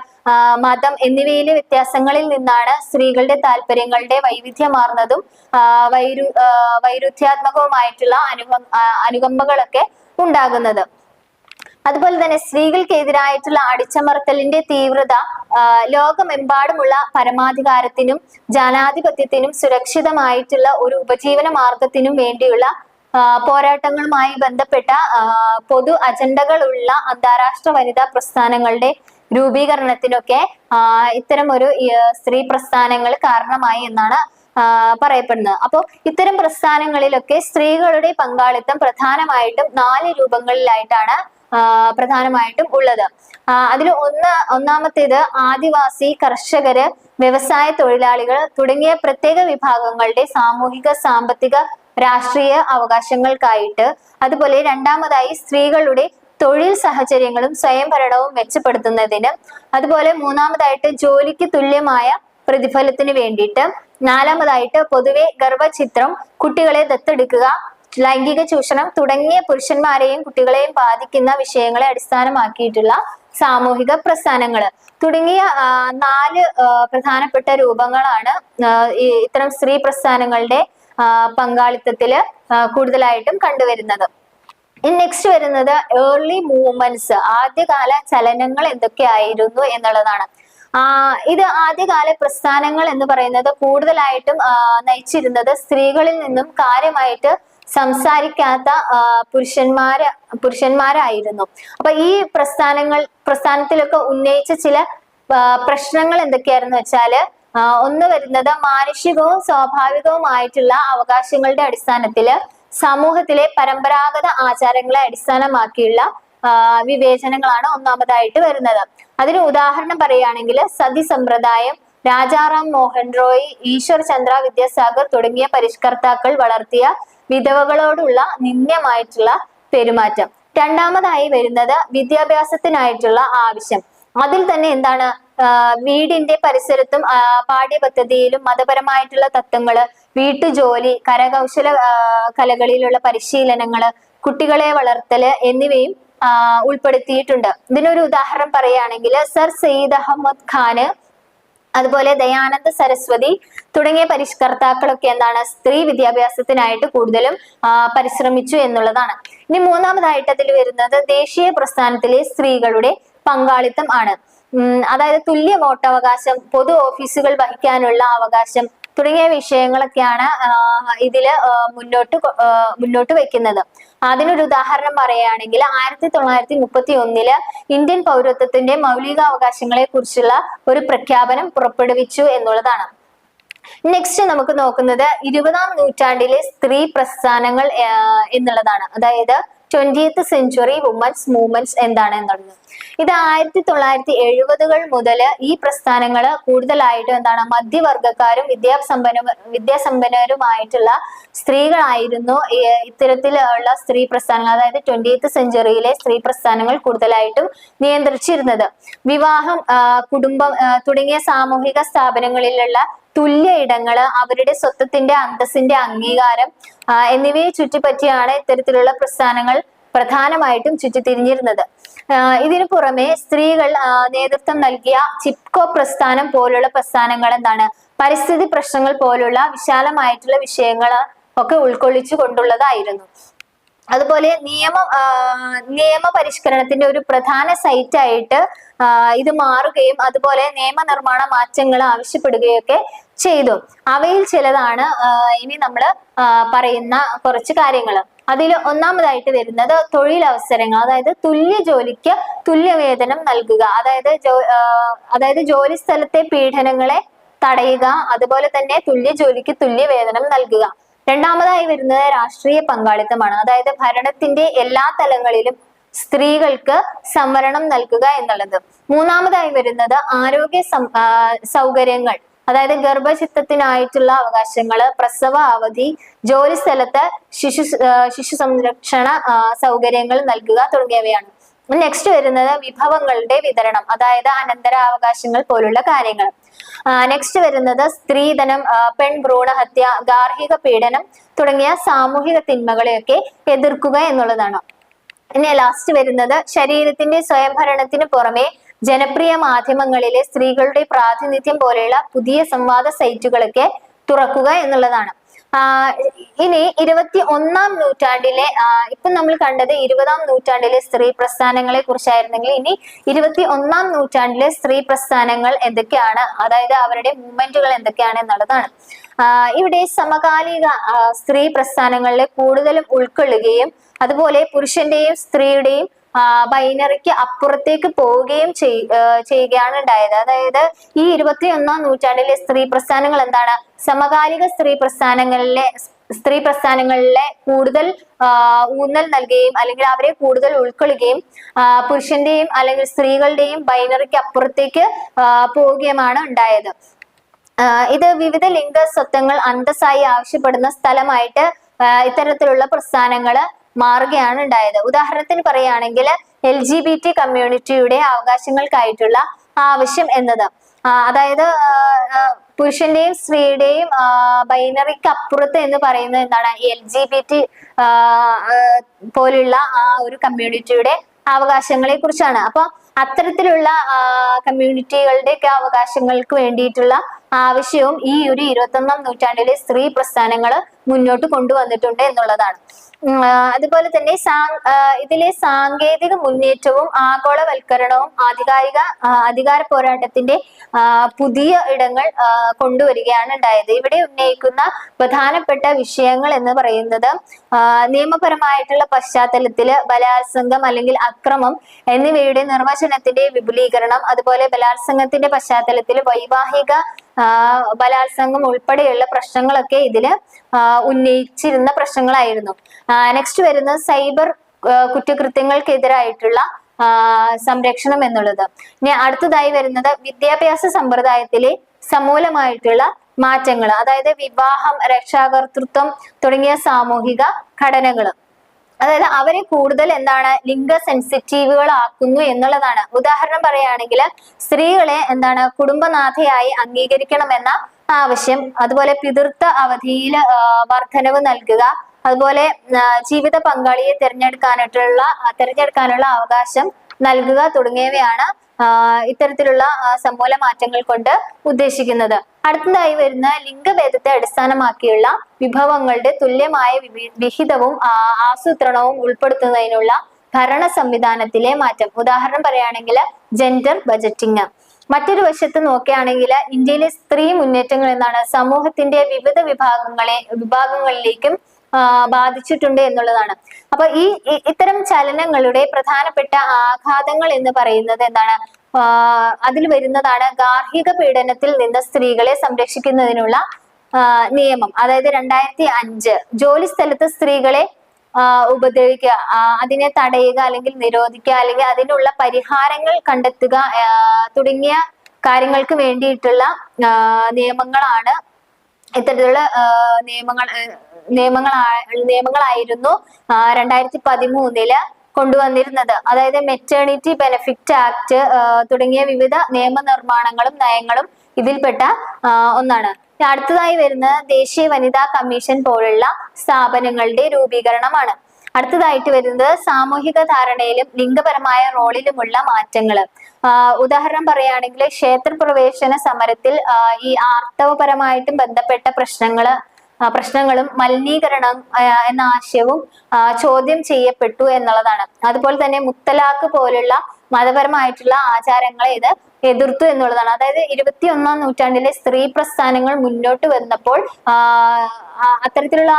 മതം എന്നിവയിലെ വ്യത്യാസങ്ങളിൽ നിന്നാണ് സ്ത്രീകളുടെ താല്പര്യങ്ങളുടെ വൈവിധ്യമാർന്നതും വൈരുദ്ധ്യാത്മകവുമായിട്ടുള്ള അനുകമ്പകളൊക്കെ ഉണ്ടാകുന്നത്. അതുപോലെ തന്നെ സ്ത്രീകൾക്കെതിരായിട്ടുള്ള അടിച്ചമർത്തലിന്റെ തീവ്രത ലോകമെമ്പാടുമുള്ള പരമാധികാരത്തിനും ജനാധിപത്യത്തിനും സുരക്ഷിതമായിട്ടുള്ള ഒരു ഉപജീവന മാർഗത്തിനും വേണ്ടിയുള്ള പോരാട്ടങ്ങളുമായി ബന്ധപ്പെട്ട പൊതു അജണ്ടകളുള്ള അന്താരാഷ്ട്ര വനിതാ പ്രസ്ഥാനങ്ങളുടെ രൂപീകരണത്തിനൊക്കെ ഇത്തരം ഒരു സ്ത്രീ പ്രസ്ഥാനങ്ങൾ കാരണമായി എന്നാണ് പറയപ്പെടുന്നത്. അപ്പോൾ ഇത്തരം പ്രസ്ഥാനങ്ങളിലൊക്കെ സ്ത്രീകളുടെ പങ്കാളിത്തം പ്രധാനമായിട്ടും 4 രൂപങ്ങളിലായിട്ടാണ് പ്രധാനമായിട്ടും ഉള്ളത്. അതിൽ ഒന്നാമത്തേത് ആദിവാസി, കർഷകര്, വ്യവസായ തൊഴിലാളികൾ തുടങ്ങിയ പ്രത്യേക വിഭാഗങ്ങളുടെ സാമൂഹിക, സാമ്പത്തിക, രാഷ്ട്രീയ അവകാശങ്ങൾക്കായിട്ട്. അതുപോലെ രണ്ടാമതായി സ്ത്രീകളുടെ തൊഴിൽ സാഹചര്യങ്ങളും സ്വയംഭരണവും മെച്ചപ്പെടുത്തുന്നതിന്. അതുപോലെ മൂന്നാമതായിട്ട് ജോലിക്ക് തുല്യമായ പ്രതിഫലത്തിന് വേണ്ടിയിട്ട്. നാലാമതായിട്ട് പൊതുവെ ഗർഭഛിദ്രം, കുട്ടികളെ ദത്തെടുക്കുക, ലൈംഗിക ചൂഷണം തുടങ്ങിയ പുരുഷന്മാരെയും കുട്ടികളെയും ബാധിക്കുന്ന വിഷയങ്ങളെ അടിസ്ഥാനമാക്കിയിട്ടുള്ള സാമൂഹിക പ്രസ്ഥാനങ്ങൾ തുടങ്ങിയ 4 പ്രധാനപ്പെട്ട രൂപങ്ങളാണ് ഇത്തരം സ്ത്രീ പ്രസ്ഥാനങ്ങളുടെ പങ്കാളിത്തത്തില് കൂടുതലായിട്ടും കണ്ടുവരുന്നത്. നെക്സ്റ്റ് വരുന്നത് ഏർലി മൂവ്മെന്റ്സ്, ആദ്യകാല ചലനങ്ങൾ എന്തൊക്കെയായിരുന്നു എന്നുള്ളതാണ്. ഇത് ആദ്യകാല പ്രസ്ഥാനങ്ങൾ എന്ന് പറയുന്നത് കൂടുതലായിട്ടും നയിച്ചിരുന്നത് സ്ത്രീകളിൽ നിന്നും കാര്യമായിട്ട് സംസാരിക്കാത്ത പുരുഷന്മാരായിരുന്നു. അപ്പൊ ഈ പ്രസ്ഥാനത്തിലൊക്കെ ഉന്നയിച്ച ചില പ്രശ്നങ്ങൾ എന്തൊക്കെയായിരുന്നു വെച്ചാല്, ഒന്ന് വരുന്നത് മാനുഷികവും സ്വാഭാവികവുമായിട്ടുള്ള അവകാശങ്ങളുടെ അടിസ്ഥാനത്തില് സമൂഹത്തിലെ പരമ്പരാഗത ആചാരങ്ങളെ അടിസ്ഥാനമാക്കിയുള്ള വിവേചനങ്ങളാണ് ഒന്നാമതായിട്ട് വരുന്നത്. അതിന് ഉദാഹരണം പറയുകയാണെങ്കിൽ സതി സമ്പ്രദായം, രാജാറാം മോഹൻ റോയ്, ഈശ്വർ ചന്ദ്ര വിദ്യാസാഗർ തുടങ്ങിയ പരിഷ്കർത്താക്കൾ വളർത്തിയ വിധവകളോടുള്ള നിന്ദ്യമായിട്ടുള്ള പെരുമാറ്റം. രണ്ടാമതായി വരുന്നത് വിദ്യാഭ്യാസത്തിനായിട്ടുള്ള ആവശ്യം. അതിൽ തന്നെ എന്താണ്, വീടിന്റെ പരിസരത്തും പാഠ്യപദ്ധതിയിലും മതപരമായിട്ടുള്ള തത്വങ്ങള്, വീട്ടുജോലി, കരകൗശല കലകളിലുള്ള പരിശീലനങ്ങള്, കുട്ടികളെ വളർത്തല് എന്നിവയും ഉൾപ്പെടുത്തിയിട്ടുണ്ട്. ഇതിനൊരു ഉദാഹരണം പറയുകയാണെങ്കിൽ സർ സെയ്ദ് അഹമ്മദ് ഖാന്, അതുപോലെ ദയാനന്ദ സരസ്വതി തുടങ്ങിയ പരിഷ്കർത്താക്കളൊക്കെ എന്താണ്, സ്ത്രീ വിദ്യാഭ്യാസത്തിനായിട്ട് കൂടുതലും പരിശ്രമിച്ചു എന്നുള്ളതാണ്. ഇനി മൂന്നാമതായിട്ട് അതിൽ വരുന്നത് ദേശീയ പ്രസ്ഥാനത്തിലെ സ്ത്രീകളുടെ പങ്കാളിത്തം ആണ്. അതായത് തുല്യ വോട്ടവകാശം, പൊതു ഓഫീസുകൾ വഹിക്കാനുള്ള അവകാശം തുടങ്ങിയ വിഷയങ്ങളൊക്കെയാണ് ഇതില് മുന്നോട്ട് വെക്കുന്നത്. അതിനൊരു ഉദാഹരണം പറയുകയാണെങ്കിൽ 1931 ഇന്ത്യൻ പൗരത്വത്തിന്റെ മൗലികാവകാശങ്ങളെ കുറിച്ചുള്ള ഒരു പ്രഖ്യാപനം പുറപ്പെടുവിച്ചു എന്നുള്ളതാണ്. നെക്സ്റ്റ് നമുക്ക് നോക്കുന്നത് 20ാം നൂറ്റാണ്ടിലെ സ്ത്രീ പ്രസ്ഥാനങ്ങൾ എന്നുള്ളതാണ്. അതായത് 20th സെഞ്ച്വറി വുമൻസ് മൂവ്മെന്റ്സ് എന്താണ് എന്നുള്ളത്. ഇത് 1970-കൾ മുതൽ ഈ പ്രസ്ഥാനങ്ങൾ കൂടുതലായിട്ടും എന്താണ്, മധ്യവർഗക്കാരും വിദ്യാസമ്പന്നരുമായിട്ടുള്ള സ്ത്രീകളായിരുന്നു ഇത്തരത്തിലുള്ള സ്ത്രീ പ്രസ്ഥാനങ്ങൾ, അതായത് 20th സെഞ്ച്വറിയിലെ സ്ത്രീ പ്രസ്ഥാനങ്ങൾ കൂടുതലായിട്ടും നിയന്ത്രിച്ചിരുന്നത്. വിവാഹം, കുടുംബം തുടങ്ങിയ സാമൂഹിക സ്ഥാപനങ്ങളിലുള്ള തുല്യ ഇടങ്ങള്, അവരുടെ സ്വത്വത്തിന്റെ അന്തസ്സിന്റെ അംഗീകാരം എന്നിവയെ ചുറ്റിപ്പറ്റിയാണ് ഇത്തരത്തിലുള്ള പ്രസ്ഥാനങ്ങൾ പ്രധാനമായിട്ടും ചുറ്റിത്തിരിഞ്ഞിരുന്നത്. ഇതിനു പുറമെ സ്ത്രീകൾ നേതൃത്വം നൽകിയ ചിപ്കോ പ്രസ്ഥാനം പോലുള്ള പ്രസ്ഥാനങ്ങൾ എന്താണ്, പരിസ്ഥിതി പ്രശ്നങ്ങൾ പോലുള്ള വിശാലമായിട്ടുള്ള വിഷയങ്ങൾ ഒക്കെ ഉൾക്കൊള്ളിച്ചു കൊണ്ടുള്ളതായിരുന്നു. അതുപോലെ നിയമപരിഷ്കരണത്തിന്റെ ഒരു പ്രധാന സൈറ്റ് ആയിട്ട് ഇത് മാറുകയും അതുപോലെ നിയമനിർമ്മാണ മാറ്റങ്ങൾ ആവശ്യപ്പെടുകയൊക്കെ ചെയ്തു. അവയിൽ ചിലതാണ് ഇനി നമ്മൾ പറയുന്ന കുറച്ച് കാര്യങ്ങൾ. അതിൽ ഒന്നാമതായിട്ട് വരുന്നത് തൊഴിലവസരങ്ങൾ, അതായത് തുല്യ ജോലിക്ക് തുല്യ വേതനം നൽകുക, അതായത് ജോലി സ്ഥലത്തെ പീഡനങ്ങളെ തടയുക, അതുപോലെ തന്നെ തുല്യ ജോലിക്ക് തുല്യ വേതനം നൽകുക. രണ്ടാമതായി വരുന്നത് രാഷ്ട്രീയ പങ്കാളിത്തമാണ്. അതായത് ഭരണത്തിന്റെ എല്ലാ തലങ്ങളിലും സ്ത്രീകൾക്ക് സംവരണം നൽകുക എന്നുള്ളത്. മൂന്നാമതായി വരുന്നത് ആരോഗ്യ സൗകര്യങ്ങൾ, അതായത് ഗർഭചിത്തത്തിനായിട്ടുള്ള അവകാശങ്ങള്, പ്രസവ അവധി, ജോലി സ്ഥലത്ത് ശിശു സംരക്ഷണ സൗകര്യങ്ങൾ നൽകുക തുടങ്ങിയവയാണ്. നെക്സ്റ്റ് വരുന്നത് വിഭവങ്ങളുടെ വിതരണം, അതായത് അനന്തരാവകാശങ്ങൾ പോലുള്ള കാര്യങ്ങൾ. നെക്സ്റ്റ് വരുന്നത് സ്ത്രീധനം, പെൺഭ്രൂണഹത്യ, ഗാർഹിക പീഡനം തുടങ്ങിയ സാമൂഹിക തിന്മകളെയൊക്കെ എതിർക്കുക എന്നുള്ളതാണ്. ഇനി ലാസ്റ്റ് വരുന്നത് ശരീരത്തിന്റെ സ്വയംഭരണത്തിന് പുറമെ ജനപ്രിയ മാധ്യമങ്ങളിലെ സ്ത്രീകളുടെ പ്രാതിനിധ്യം പോലെയുള്ള പുതിയ സംവാദ സൈറ്റുകളൊക്കെ തുറക്കുക എന്നുള്ളതാണ്. ഇനി 21-ാം നൂറ്റാണ്ടിലെ ഇപ്പൊ നമ്മൾ കണ്ടത് 20-ാം നൂറ്റാണ്ടിലെ സ്ത്രീ പ്രസ്ഥാനങ്ങളെ കുറിച്ചായിരുന്നെങ്കിൽ ഇനി 21-ാം നൂറ്റാണ്ടിലെ സ്ത്രീ പ്രസ്ഥാനങ്ങൾ എന്തൊക്കെയാണ്, അതായത് അവരുടെ മൂവ്മെന്റുകൾ എന്തൊക്കെയാണ് എന്നുള്ളതാണ്. ഇവിടെ സമകാലിക സ്ത്രീ പ്രസ്ഥാനങ്ങളിലെ കൂടുതലും ഉൾക്കൊള്ളുകയും അതുപോലെ പുരുഷന്റെയും സ്ത്രീയുടെയും ബൈനറിക്ക് അപ്പുറത്തേക്ക് പോവുകയും ചെയ്യുകയാണ് ഉണ്ടായത്. അതായത് ഈ 21-ാം നൂറ്റാണ്ടിലെ സ്ത്രീ പ്രസ്ഥാനങ്ങൾ എന്താണ്, സമകാലിക സ്ത്രീ പ്രസ്ഥാനങ്ങളിലെ കൂടുതൽ ഊന്നൽ നൽകുകയും അല്ലെങ്കിൽ അവരെ കൂടുതൽ ഉൾക്കൊള്ളുകയും പുരുഷന്റെയും അല്ലെങ്കിൽ സ്ത്രീകളുടെയും ബൈനറിക്ക് അപ്പുറത്തേക്ക് പോവുകയുമാണ് ഉണ്ടായത്. ഇത് വിവിധ ലിംഗ സ്വത്വങ്ങൾ അന്തസ്സായി ആവശ്യപ്പെടുന്ന സ്ഥലമായിട്ട് ഇത്തരത്തിലുള്ള പ്രസ്ഥാനങ്ങള് മാറുകയാണ് ഉണ്ടായത്. ഉദാഹരണത്തിന് പറയുകയാണെങ്കിൽ LGBT കമ്മ്യൂണിറ്റിയുടെ അവകാശങ്ങൾക്കായിട്ടുള്ള ആവശ്യം എന്നത്, അതായത് പുരുഷന്റെയും സ്ത്രീയുടെയും ബൈനറിക്ക് അപ്പുറത്ത് എന്ന് പറയുന്നത് എന്താണ്, LGBT പോലുള്ള ഒരു കമ്മ്യൂണിറ്റിയുടെ അവകാശങ്ങളെ കുറിച്ചാണ്. അപ്പൊ അത്തരത്തിലുള്ള കമ്മ്യൂണിറ്റികളുടെ ഒക്കെ അവകാശങ്ങൾക്ക് വേണ്ടിയിട്ടുള്ള ആവശ്യവും ഈ ഒരു 21-ാം നൂറ്റാണ്ടിലെ സ്ത്രീ പ്രസ്ഥാനങ്ങൾ മുന്നോട്ട് കൊണ്ടുവന്നിട്ടുണ്ട് എന്നുള്ളതാണ്. അതുപോലെ തന്നെ ഇതിലെ സാങ്കേതിക മുന്നേറ്റവും ആഗോളവൽക്കരണവും അധികാര പോരാട്ടത്തിന്റെ പുതിയ ഇടങ്ങൾ കൊണ്ടുവരികയാണ് ഉണ്ടായത്. ഇവിടെ ഉന്നയിക്കുന്ന പ്രധാനപ്പെട്ട വിഷയങ്ങൾ എന്ന് പറയുന്നത് നിയമപരമായിട്ടുള്ള പശ്ചാത്തലത്തില് ബലാത്സംഗം അല്ലെങ്കിൽ അക്രമം എന്നിവയുടെ നിർവചനത്തിന്റെ വിപുലീകരണം, അതുപോലെ ബലാത്സംഗത്തിന്റെ പശ്ചാത്തലത്തിൽ വൈവാഹിക ബലാത്സംഗം ഉൾപ്പെടെയുള്ള പ്രശ്നങ്ങളൊക്കെ ഇതില് ഉന്നയിച്ചിരുന്ന പ്രശ്നങ്ങളായിരുന്നു. നെക്സ്റ്റ് വരുന്നത് സൈബർ കുറ്റകൃത്യങ്ങൾക്കെതിരായിട്ടുള്ള സംരക്ഷണം എന്നുള്ളത്. ഇനി അടുത്തതായി വരുന്നത് വിദ്യാഭ്യാസ സമ്പ്രദായത്തിലെ സമൂലമായിട്ടുള്ള മാറ്റങ്ങൾ, അതായത് വിവാഹം, രക്ഷാകർതൃത്വം തുടങ്ങിയ സാമൂഹിക ഘടനകൾ, അതായത് അവരെ കൂടുതൽ എന്താണ് ലിംഗ സെൻസിറ്റീവുകളാക്കുന്നു എന്നുള്ളതാണ്. ഉദാഹരണം പറയുകയാണെങ്കിൽ സ്ത്രീകളെ എന്താണ് കുടുംബനാഥയായി അംഗീകരിക്കണമെന്ന ആവശ്യം, അതുപോലെ പിതൃത്വ അവധിയിൽ വർധനവ് നൽകുക, അതുപോലെ ജീവിത പങ്കാളിയെ തിരഞ്ഞെടുക്കാനുള്ള അവകാശം നൽകുക തുടങ്ങിയവയാണ് ഇത്തരത്തിലുള്ള സമൂല മാറ്റങ്ങൾ കൊണ്ട് ഉദ്ദേശിക്കുന്നത്. അടുത്തതായി വരുന്ന ലിംഗഭേദത്തെ അടിസ്ഥാനമാക്കിയുള്ള വിഭവങ്ങളുടെ തുല്യമായ വിഹിതവും ആസൂത്രണവും ഉൾപ്പെടുത്തുന്നതിനുള്ള ഭരണ സംവിധാനത്തിലെ മാറ്റം. ഉദാഹരണം പറയുകയാണെങ്കിൽ ജെൻഡർ ബജറ്റിംഗ്. മറ്റൊരു വശത്ത് നോക്കുകയാണെങ്കിൽ ഇന്ത്യയിലെ സ്ത്രീ മുന്നേറ്റങ്ങൾ എന്താണ് സമൂഹത്തിന്റെ വിവിധ വിഭാഗങ്ങളിലേക്കും ബാധിച്ചിട്ടുണ്ട് എന്നുള്ളതാണ്. അപ്പൊ ഇത്തരം ചലനങ്ങളുടെ പ്രധാനപ്പെട്ട ആഘാതങ്ങൾ എന്ന് പറയുന്നത് എന്താണ്, അതിൽ വരുന്നതാണ് ഗാർഹിക പീഡനത്തിൽ നിന്ന് സ്ത്രീകളെ സംരക്ഷിക്കുന്നതിനുള്ള നിയമം, അതായത് 2005 ജോലി സ്ഥലത്ത് സ്ത്രീകളെ ഉപദ്രവിക്കുക, അതിനെ തടയുക അല്ലെങ്കിൽ നിരോധിക്കുക അല്ലെങ്കിൽ അതിനുള്ള പരിഹാരങ്ങൾ കണ്ടെത്തുക തുടങ്ങിയ കാര്യങ്ങൾക്ക് വേണ്ടിയിട്ടുള്ള നിയമങ്ങളാണ് ഇത്തരത്തിലുള്ള നിയമങ്ങളായിരുന്നു 2013 കൊണ്ടുവന്നിരുന്നത്. അതായത് മെറ്റേണിറ്റി ബെനിഫിറ്റ് ആക്ട് തുടങ്ങിയ വിവിധ നിയമനിർമ്മാണങ്ങളും നയങ്ങളും ഇതിൽപ്പെട്ട ഒന്നാണ്. അടുത്തതായി വരുന്നത് ദേശീയ വനിതാ കമ്മീഷൻ പോലുള്ള സ്ഥാപനങ്ങളുടെ രൂപീകരണമാണ്. അടുത്തതായിട്ട് വരുന്നത് സാമൂഹിക ധാരണയിലും ലിംഗപരമായ റോളിലുമുള്ള മാറ്റങ്ങൾ. ഉദാഹരണം പറയുകയാണെങ്കിൽ ക്ഷേത്രപ്രവേശന സമരത്തിൽ ഈ ആർത്തവപരമായിട്ടും ബന്ധപ്പെട്ട പ്രശ്നങ്ങളും മലിനീകരണം എന്ന ആശയവും ചോദ്യം ചെയ്യപ്പെട്ടു എന്നുള്ളതാണ്. അതുപോലെ തന്നെ മുത്തലാഖ് പോലുള്ള മതപരമായിട്ടുള്ള ആചാരങ്ങളെ ഇത് എതിർത്തു എന്നുള്ളതാണ്. അതായത് 21-ാം നൂറ്റാണ്ടിലെ സ്ത്രീ പ്രസ്ഥാനങ്ങൾ മുന്നോട്ട് വന്നപ്പോൾ അത്തരത്തിലുള്ള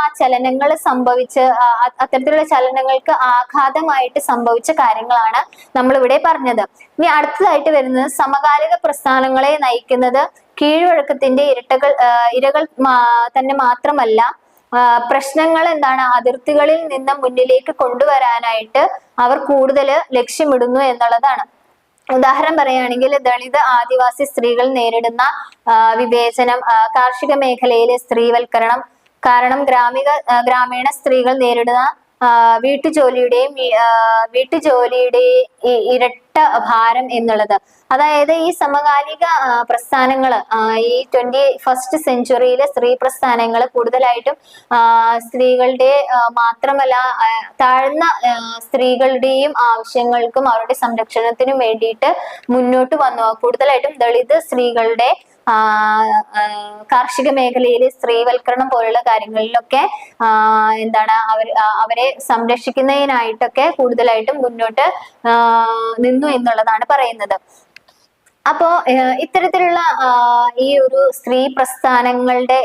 അത്തരത്തിലുള്ള ചലനങ്ങൾക്ക് ആഘാതമായിട്ട് സംഭവിച്ച കാര്യങ്ങളാണ് നമ്മളിവിടെ പറഞ്ഞത്. ഇനി അടുത്തതായിട്ട് വരുന്നത് സമകാലിക പ്രസ്ഥാനങ്ങളെ നയിക്കുന്നത് കീഴ്വഴക്കത്തിന്റെ ഇരകൾ തന്നെ മാത്രമല്ല, പ്രശ്നങ്ങൾ എന്താണ് അതിർത്തികളിൽ നിന്ന് മുന്നിലേക്ക് കൊണ്ടുവരാനായിട്ട് അവർ കൂടുതൽ ലക്ഷ്യമിടുന്നു എന്നുള്ളതാണ്. ഉദാഹരണം പറയുകയാണെങ്കിൽ ദളിത് ആദിവാസി സ്ത്രീകൾ നേരിടുന്ന വിവേചനം, കാർഷിക മേഖലയിലെ സ്ത്രീവൽക്കരണം, കാരണം ഗ്രാമീണ സ്ത്രീകൾ നേരിടുന്ന വീട്ടുജോലിയുടെ ഇരട്ട ഭാരം എന്നുള്ളത്. അതായത് ഈ സമകാലിക പ്രസ്ഥാനങ്ങൾ ഈ 21st സെഞ്ചുറിയിലെ സ്ത്രീ പ്രസ്ഥാനങ്ങൾ കൂടുതലായിട്ടും സ്ത്രീകളുടെ മാത്രമല്ല താഴ്ന്ന സ്ത്രീകളുടെയും ആവശ്യങ്ങൾക്കും അവരുടെ സംരക്ഷണത്തിനും വേണ്ടിയിട്ട് മുന്നോട്ട് വന്നു. കൂടുതലായിട്ടും ദളിത് സ്ത്രീകളുടെ കാർഷിക മേഖലയിൽ സ്ത്രീവൽക്കരണം പോലുള്ള കാര്യങ്ങളിലൊക്കെ എന്താണ് അവരെ സംരക്ഷിക്കുന്നതിനായിട്ടൊക്കെ കൂടുതലായിട്ടും മുന്നോട്ട് നിന്നു എന്നുള്ളതാണ് പറയുന്നത്. അപ്പോ ഇത്തരത്തിലുള്ള ഈ ഒരു സ്ത്രീ പ്രസ്ഥാനങ്ങളുടെ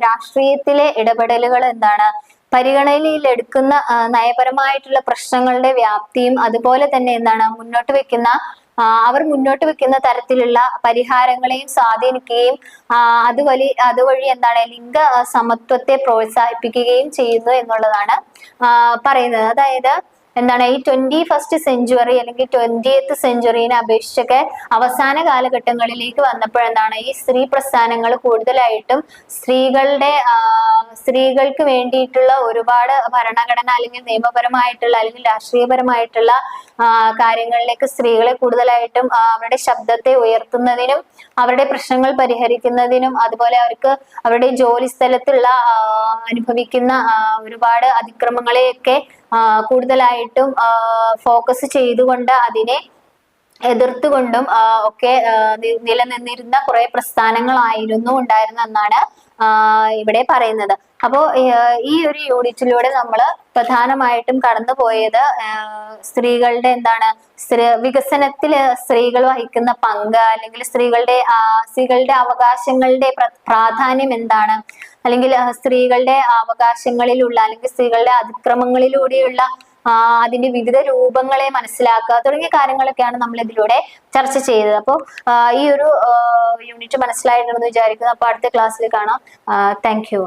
രാഷ്ട്രീയത്തിലെ ഇടപെടലുകൾ എന്താണ് പരിഗണനയിൽ എടുക്കുന്ന നയപരമായിട്ടുള്ള പ്രശ്നങ്ങളുടെ വ്യാപ്തിയും അതുപോലെ തന്നെ എന്താണ് അവർ മുന്നോട്ട് വെക്കുന്ന തരത്തിലുള്ള പരിഹാരങ്ങളെയും സ്വാധീനിക്കുകയും അതുവഴി എന്താണ് ലിംഗ സമത്വത്തെ പ്രോത്സാഹിപ്പിക്കുകയും ചെയ്യുന്നു എന്നുള്ളതാണ് പറയുന്നത്. അതായത് എന്താണ് ഈ 21st സെഞ്ച്വറി അല്ലെങ്കിൽ 20th സെഞ്ച്വറിനെ അപേക്ഷിച്ചൊക്കെ അവസാന കാലഘട്ടങ്ങളിലേക്ക് വന്നപ്പോഴെന്താണ് ഈ സ്ത്രീ പ്രസ്ഥാനങ്ങൾ കൂടുതലായിട്ടും സ്ത്രീകൾക്ക് വേണ്ടിയിട്ടുള്ള ഒരുപാട് ഭരണഘടന അല്ലെങ്കിൽ നിയമപരമായിട്ടുള്ള അല്ലെങ്കിൽ രാഷ്ട്രീയപരമായിട്ടുള്ള കാര്യങ്ങളിലേക്ക് സ്ത്രീകളെ കൂടുതലായിട്ടും അവരുടെ ശബ്ദത്തെ ഉയർത്തുന്നതിനും അവരുടെ പ്രശ്നങ്ങൾ പരിഹരിക്കുന്നതിനും അതുപോലെ അവർക്ക് അവരുടെ ജോലി സ്ഥലത്തുള്ള അനുഭവിക്കുന്ന ഒരുപാട് അതിക്രമങ്ങളെയൊക്കെ കൂടുതലായിട്ടും ഫോക്കസ് ചെയ്തുകൊണ്ട് അതിനെ എതിർത്തുകൊണ്ടും ഒക്കെ നിലനിന്നിരുന്ന കുറെ പ്രസ്ഥാനങ്ങളായിരുന്നു ഉണ്ടായിരുന്നെന്നാണ് ഇവിടെ പറയുന്നത്. അപ്പോ ഈ ഒരു യൂണിറ്റിലൂടെ നമ്മൾ പ്രധാനമായിട്ടും കടന്നുപോയത് സ്ത്രീകളുടെ എന്താണ് വികസനത്തിൽ സ്ത്രീകൾ വഹിക്കുന്ന പങ്ക് അല്ലെങ്കിൽ സ്ത്രീകളുടെ അവകാശങ്ങളുടെ പ്രാധാന്യം എന്താണ്, അല്ലെങ്കിൽ സ്ത്രീകളുടെ അവകാശങ്ങളിലുള്ള അല്ലെങ്കിൽ സ്ത്രീകളുടെ അതിക്രമങ്ങളിലൂടെയുള്ള അതിന്റെ വിവിധ രൂപങ്ങളെ മനസ്സിലാക്കുക തുടങ്ങിയ കാര്യങ്ങളൊക്കെയാണ് നമ്മൾ ഇതിലൂടെ ചർച്ച ചെയ്തത്. അപ്പോൾ ഈ ഒരു യൂണിറ്റ് മനസ്സിലായിട്ടുണ്ടെന്ന് വിചാരിക്കുന്നു. അപ്പൊ അടുത്ത ക്ലാസ്സിൽ കാണാം. Thank you.